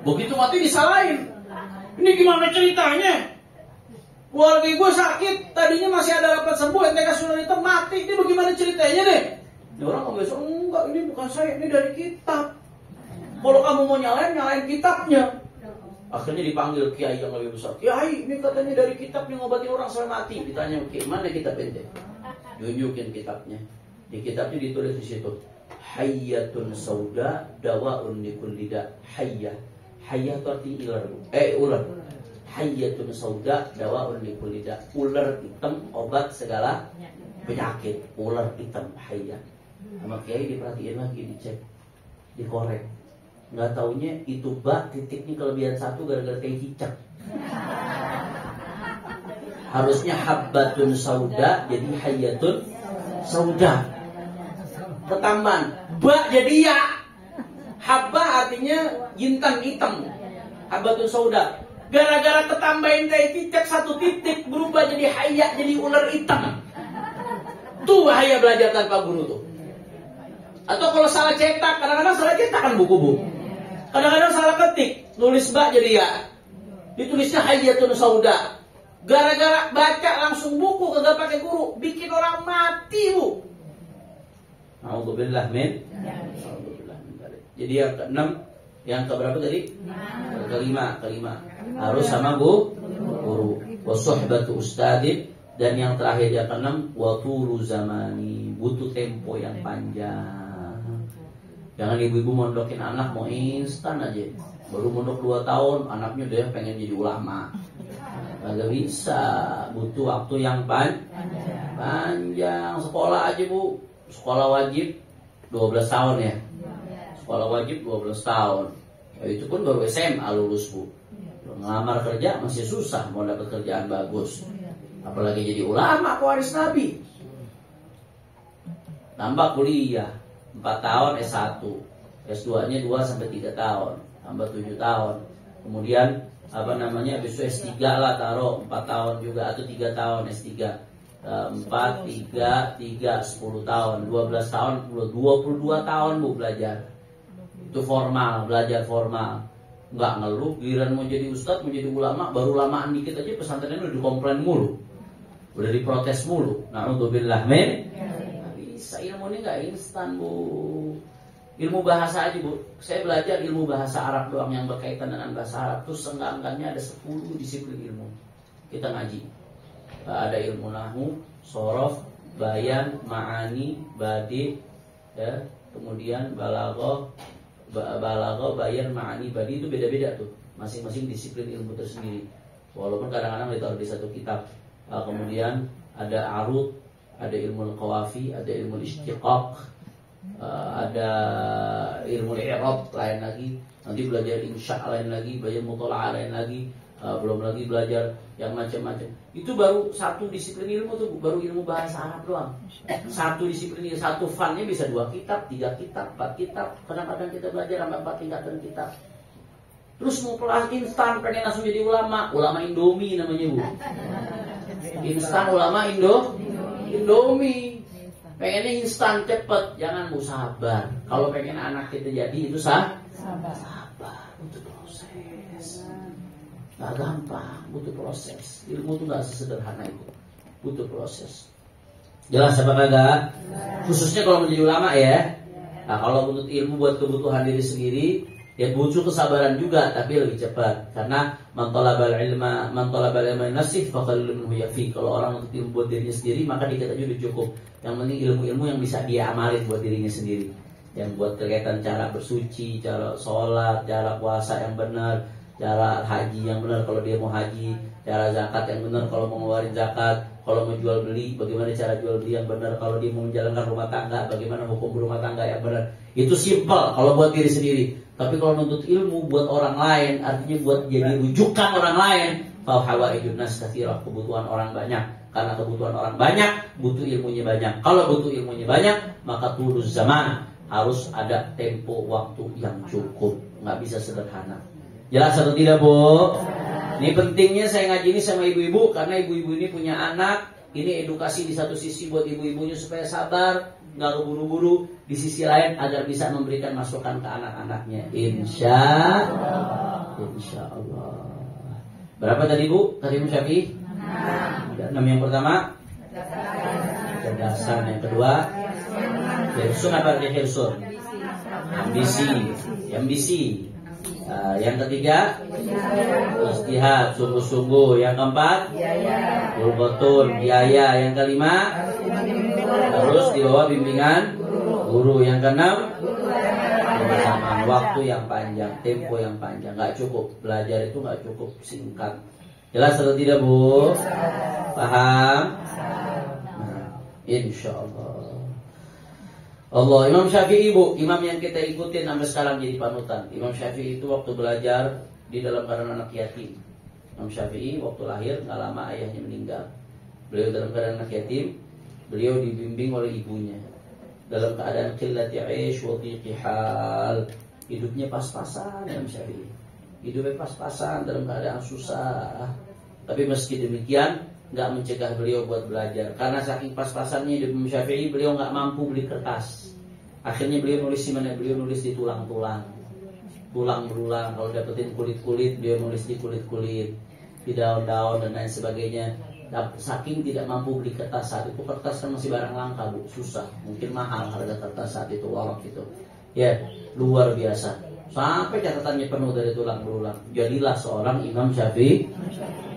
Begitu mati disalahin. Ini gimana ceritanya? Keluarga gue sakit, tadinya masih ada dapat sembuh, ente kasih ular hitam mati. Ini bagaimana ceritanya deh? Ini orang nggak bisa, enggak, ini bukan saya, ini dari kitab. Kalau kamu mau nyalain kitabnya. Akhirnya dipanggil kiai yang lebih besar. Kiai, ini katanya dari kitab yang ngobatin orang sampai mati. Ditanya, oke, mana kitab ente? Tunjukin kitabnya. Di kitabnya ditulis di situ, Hayyatun sauda dawaun likulida. Hayyah itu artinya ular. Hayyatun sauda dawaun likulida. Ular hitam obat segala penyakit. Ular hitam hayyah. Sama kiai diperhatiin lagi, dicek, dikorek. Nggak taunya itu titiknya kelebihan 1 gara-gara kayak cicak. Harusnya habbatun sauda jadi hayyatun sauda. Ketambahan jadi ya. Habba artinya jintan hitam. Habbatun sauda. Gara-gara ketambahin kayak cicak 1 titik berubah jadi hayya, jadi ular hitam. Tuh bahaya belajar tanpa guru tuh. Atau kalau salah cetak, kadang-kadang salah cetak kan buku-buku. Kadang-kadang salah ketik, nulis jadi ya. Ditulisnya hayyatun sauda. Gara-gara baca langsung buku, kagak pakai guru, bikin orang mati, Bu. Alhamdulillah min. Jadi yang ke-6, yang keberapa tadi? Kelima. Harus sama guru. Wasuhbatu ustadin. Dan yang terakhir yang ke-6, watulu zamani, butuh tempo yang panjang. Jangan ibu-ibu mondokin anak mau instan aja. Baru mondok 2 tahun, anaknya udah pengen jadi ulama. Kagak bisa, butuh waktu yang panjang. Sekolah aja, Bu. Sekolah wajib 12 tahun ya. Sekolah wajib 12 tahun. Ya, itu pun baru SMA lulus, Bu. Ngelamar kerja masih susah mau dapat kerjaan bagus. Apalagi jadi ulama pewaris Nabi. Tambah kuliah 4 tahun S1, S2-nya 2-3 tahun, tambah 7 tahun. Kemudian habis itu S3 lah taruh 4 tahun juga atau 3 tahun S3. 4, 3, 10 tahun, 12 tahun, 22 tahun Bu belajar. Itu formal, belajar formal. Enggak ngeluh, giliran mau jadi ustadz, mau jadi ulama, baru lamaan dikit aja pesantrennya udah dikomplain mulu. Udah diprotes mulu. Na'udzubillah min. Bisa, ilmu ini gak instan, Bu. Ilmu bahasa aja, Bu. Saya belajar ilmu bahasa Arab doang yang berkaitan dengan bahasa Arab. Terus seenggak-enggaknya ada 10 disiplin ilmu. Kita ngaji. Ada ilmu nahwu, shorof, bayan, ma'ani, badi, ya. Kemudian balaghah, bayan, ma'ani, badi itu beda-beda tuh. Masing-masing disiplin ilmu tersendiri. Walaupun kadang-kadang ditaruh di satu kitab. Kemudian ada arud, ada ilmu qawafi, ada ilmu istiqaq, ada ilmu i'rab lain lagi. Nanti belajar insya lain lagi, belajar mutola'ah lain lagi, belum lagi belajar yang macam-macam. Itu baru satu disiplin ilmu tuh, baru ilmu bahasa Arab doang. Satu disiplin ilmu, satu funnya bisa 2 kitab, 3 kitab, 4 kitab. Kadang-kadang kita belajar sampai 4 tingkatan kitab. Terus mau kelas instan, pengen langsung jadi ulama Indomie namanya, Bu. Instan ulama Indomie. Pengennya instan cepet, jangan, Bu, sabar. Kalau pengen anak kita jadi itu sabar, butuh proses. Gak gampang, butuh proses. Ilmu itu gak sesederhana itu, butuh proses. Jelas apa kagak? Khususnya kalau menjadi ulama ya. Nah, kalau menuntut ilmu buat kebutuhan diri sendiri, Dia butuh kesabaran juga, tapi lebih cepat. Karena man talabal ilma nafsih faqallil minhu yakfi. Kalau orang untuk ilmu buat dirinya sendiri, maka dikit aja udah cukup. Yang penting ilmu-ilmu yang bisa dia amalin buat dirinya sendiri. Yang buat kegiatan cara bersuci, cara sholat, cara puasa yang benar, cara haji yang benar kalau dia mau haji, cara zakat yang benar kalau mau ngeluarin zakat, kalau mau jual beli, bagaimana cara jual beli yang benar, kalau dia mau menjalankan rumah tangga, bagaimana hukum rumah tangga yang benar. Itu simple kalau buat diri sendiri. Tapi kalau nuntut ilmu buat orang lain, artinya buat jadi rujukan orang lain, fa hawaijun nas katsirah, kebutuhan orang banyak. Karena kebutuhan orang banyak, butuh ilmunya banyak. Kalau butuh ilmunya banyak, maka tulus zaman, harus ada tempo waktu yang cukup, nggak bisa sederhana. Jelas atau tidak, Bu? Ini pentingnya saya ngaji ini sama ibu-ibu, karena ibu-ibu ini punya anak. Ini edukasi di satu sisi buat ibu-ibunya supaya sabar, nggak keburu-buru. Di sisi lain agar bisa memberikan masukan ke anak-anaknya. Insya Allah. Berapa tadi, Bu? Tadi Bu Syafi'i? 6 yang pertama kecerdasan, yang kedua hirsun. Apa artinya hirsun? Ambisi. Yang ketiga istihad, sungguh-sungguh. Yang keempat ulqotun, biaya. Yang kelima harus di bawah bimbingan guru. Yang keenam kebersamaan, waktu yang panjang, tempo yang panjang. Nggak cukup belajar itu, nggak cukup singkat. Jelas atau tidak, Bu? Paham? Nah, insya Allah. Imam Syafi'i, Bu, imam yang kita ikutin sampai sekarang jadi panutan. Imam Syafi'i itu waktu belajar di dalam keadaan anak yatim. Imam Syafi'i waktu lahir nggak lama ayahnya meninggal. Beliau dalam keadaan anak yatim, beliau dibimbing oleh ibunya. Dalam keadaan qillati 'aish wa dhiqi hal. Hidupnya pas-pasan Imam Syafi'i. Hidupnya pas-pasan dalam keadaan susah. Tapi meski demikian nggak mencegah beliau buat belajar. Karena saking pas-pasannya hidup Imam Syafi'i, beliau nggak mampu beli kertas. Akhirnya beliau nulis di mana? Beliau nulis di tulang-tulang. Tulang berulang. Kalau dapetin kulit-kulit, beliau nulis di kulit-kulit, di daun-daun dan lain sebagainya. Saking tidak mampu beli kertas saat itu, kertas kan masih barang langka, Bu, susah. Mungkin mahal harga kertas saat itu, walau gitu. Ya, luar biasa. Sampai catatannya penuh dari tulang berulang. Jadilah seorang Imam Syafi'i.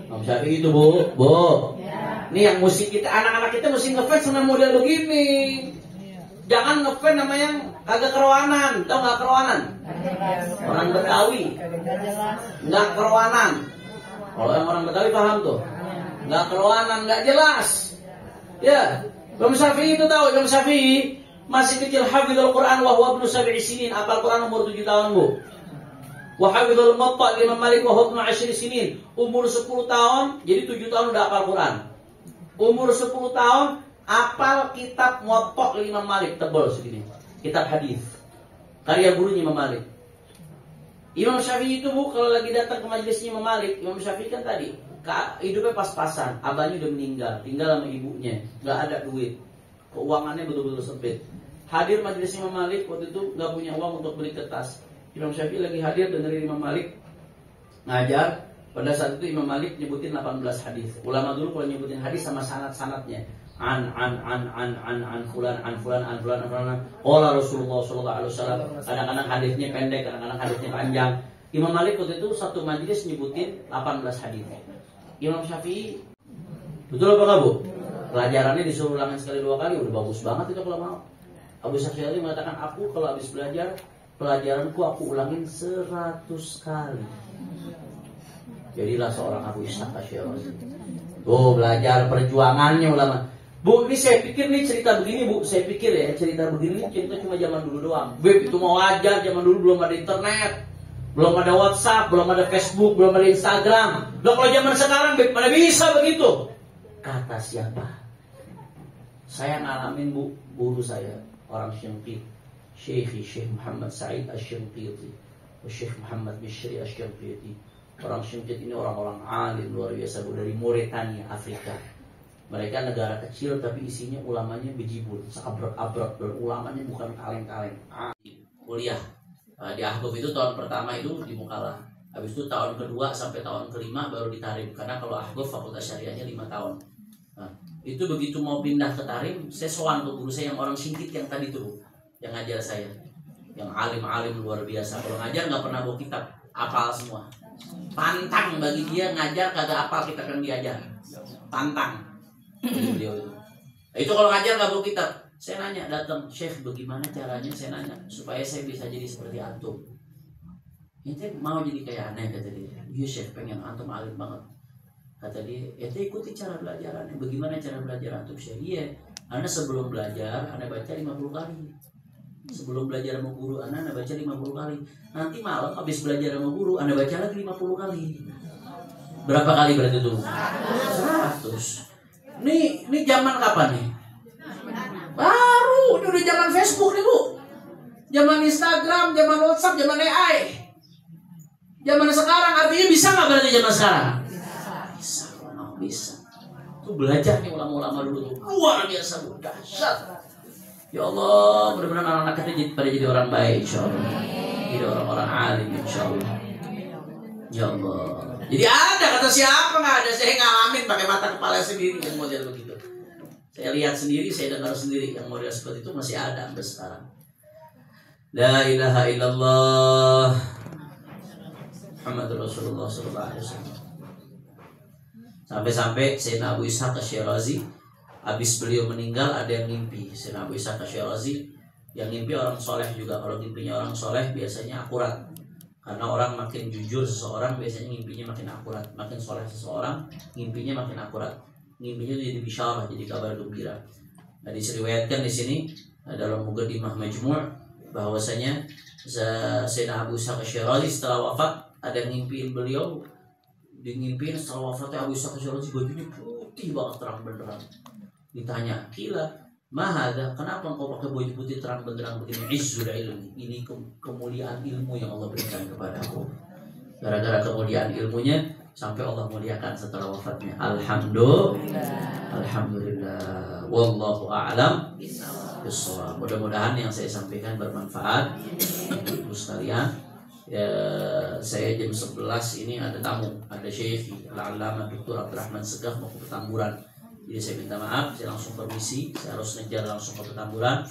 Imam Syafi'i itu, Bu. Nih yang musik kita, anak-anak kita mesti ngefans sama model begini. Jangan ngefans sama yang kagak kerowanan. Tahu nggak kerowanan? Orang Betawi. Nggak kerowanan. Kalau yang orang Betawi paham tuh. Nggak kerowanan, nggak jelas. Ya, Imam Syafi'i itu tahu. Imam Syafi'i masih kecil, hafizul Quran wa huwa ibnu 7 sinin, apal Quran umur 7 tahun, Bu. Wa hafizul Muwatta Imam Malik wa huwa ibnu 10 sinin, umur 10 tahun, jadi 7 tahun udah hafal Quran. Umur 10 tahun hafal kitab Muwatta Imam Malik, tebal segini. Kitab hadis. Karya gurunya Imam Malik. Imam Syafi'i itu, Bu, kalau lagi datang ke majelisnya Imam Malik, Imam Syafi'i kan tadi hidupnya pas-pasan, abahnya udah meninggal, tinggal sama ibunya, nggak ada duit, keuangannya betul-betul sempit. Hadir majelis Imam Malik waktu itu nggak punya uang untuk beli kertas. Imam Syafi'i lagi hadir dengerin Imam Malik ngajar. Pada saat itu Imam Malik nyebutin 18 hadis. Ulama dulu kalau nyebutin hadis sama sanad-sanadnya. An fulan. Qala Rasulullah sallallahu alaihi wasallam. Kadang-kadang hadisnya pendek, kadang-kadang hadisnya panjang. Imam Malik waktu itu satu majelis nyebutin 18 hadis. Imam Syafi'i betul apa enggak, Bu? Pelajarannya disuruh ulangin sekali 2 kali, udah bagus banget itu kalau mau. Abu Syafi'i mengatakan, aku kalau habis belajar, pelajaranku aku ulangin 100 kali. Jadilah seorang Abu Ishaq Asy'ari. Tuh belajar perjuangannya ulama. Bu, ini saya pikir nih cerita begini, Bu. Saya pikir ya cerita begini cerita cuma zaman dulu doang. Beb, itu mau wajar, zaman dulu belum ada internet, belum ada WhatsApp, belum ada Facebook, belum ada Instagram. Loh kalau zaman sekarang, Beb, mana bisa begitu? Kata siapa? Saya ngalamin, Bu, guru saya, orang Syinqiti, Syekh Muhammad Sa'id Asy-Syinqiti, Syekh Muhammad Bishri Asy-Syinqiti. Orang Syinqiti ini orang-orang alim luar biasa, Bu, dari Mauritania, Afrika. Mereka negara kecil tapi isinya ulamanya bejibun, seabrek-abrek, dan ulamanya bukan kaleng-kaleng. Kuliah di Ahqaf itu tahun pertama itu di Mukalah. Habis itu tahun kedua sampai tahun kelima baru di Tarim. Karena kalau Ahqaf fakultas syariahnya 5 tahun. Nah, itu begitu mau pindah ke Tarim, saya sowan ke guru saya yang orang Syinqiti yang tadi tuh, yang ngajar saya. yang alim-alim luar biasa. Kalau ngajar nggak pernah bawa kitab, hafal semua. Tantang bagi dia ngajar kagak hafal kita kan diajar. Tantang. Beliau itu. Itu kalau ngajar nggak bawa kitab. Saya nanya datang, Syekh bagaimana caranya? Saya nanya supaya saya bisa jadi seperti antum. Ente mau jadi kayak aneh kata dia. Iya Syekh, pengen antum alim banget. Kata dia, ente ikuti cara belajarannya. Bagaimana cara belajar antum Syekh? Iya, Anda sebelum belajar, Anda baca 50 kali. Sebelum belajar sama guru, Anda baca 50 kali. Nanti malam habis belajar sama guru, Anda baca lagi 50 kali. Berapa kali berarti itu? 100. Ini zaman kapan nih? Baru, ini udah zaman Facebook nih Bu. Zaman Instagram, zaman WhatsApp, zaman AI. Zaman sekarang artinya bisa nggak berarti zaman sekarang? Bisa, bisa. Tuh belajar nih ulama-ulama dulu tuh luar biasa, dahsyat. Ya Allah, mudah-mudahan anak-anak kita pada jadi orang baik, insya Allah. Jadi orang-orang alim, insya Allah. Ya Allah. Jadi ada kata siapa nggak ada? Saya ngalamin pakai mata kepala sendiri yang model begitu. Saya lihat sendiri, saya dengar sendiri yang model seperti itu masih ada sampai sekarang. La ilaha illallah Muhammad Rasulullah sallallahu alaihi wasallam. Sampai-sampai Sayyidina Abu Ishaq Asy-Syirazi habis beliau meninggal ada yang ngimpi. Sayyidina Abu Ishaq Asy-Syirazi yang ngimpi orang soleh juga. Kalau ngimpinya orang soleh biasanya akurat. Karena orang makin jujur seseorang biasanya ngimpinya makin akurat. Makin soleh seseorang ngimpinya makin akurat. Ngimpinya jadi bisyarah, jadi kabar gembira. Nah, diseriwayatkan di sini dalam Muqaddimah Majmu' bahwasanya Sayyidina Abu Ishaq Asy-Syirazi setelah wafat ada yang ngimpiin beliau. Ngimpiin setelah wafatnya Abu Ishaq Asy-Syirazi bajunya putih banget terang benderang. Ditanya, "Kila, mahada, kenapa engkau pakai baju putih terang benderang begini?" Izzul ilmi, ini kemuliaan ilmu yang Allah berikan kepadaku. Gara-gara kemuliaan ilmunya sampai Allah muliakan setelah wafatnya. Alhamdulillah. Wallahu a'lam bishawab. Mudah-mudahan yang saya sampaikan bermanfaat untuk ibu sekalian. Ya, saya jam 11 ini ada tamu, ada Syekh Al-Allamah Dr. Abdurrahman Segaf mau ke Petamburan. Jadi saya minta maaf, saya langsung permisi, saya harus ngejar langsung ke Petamburan.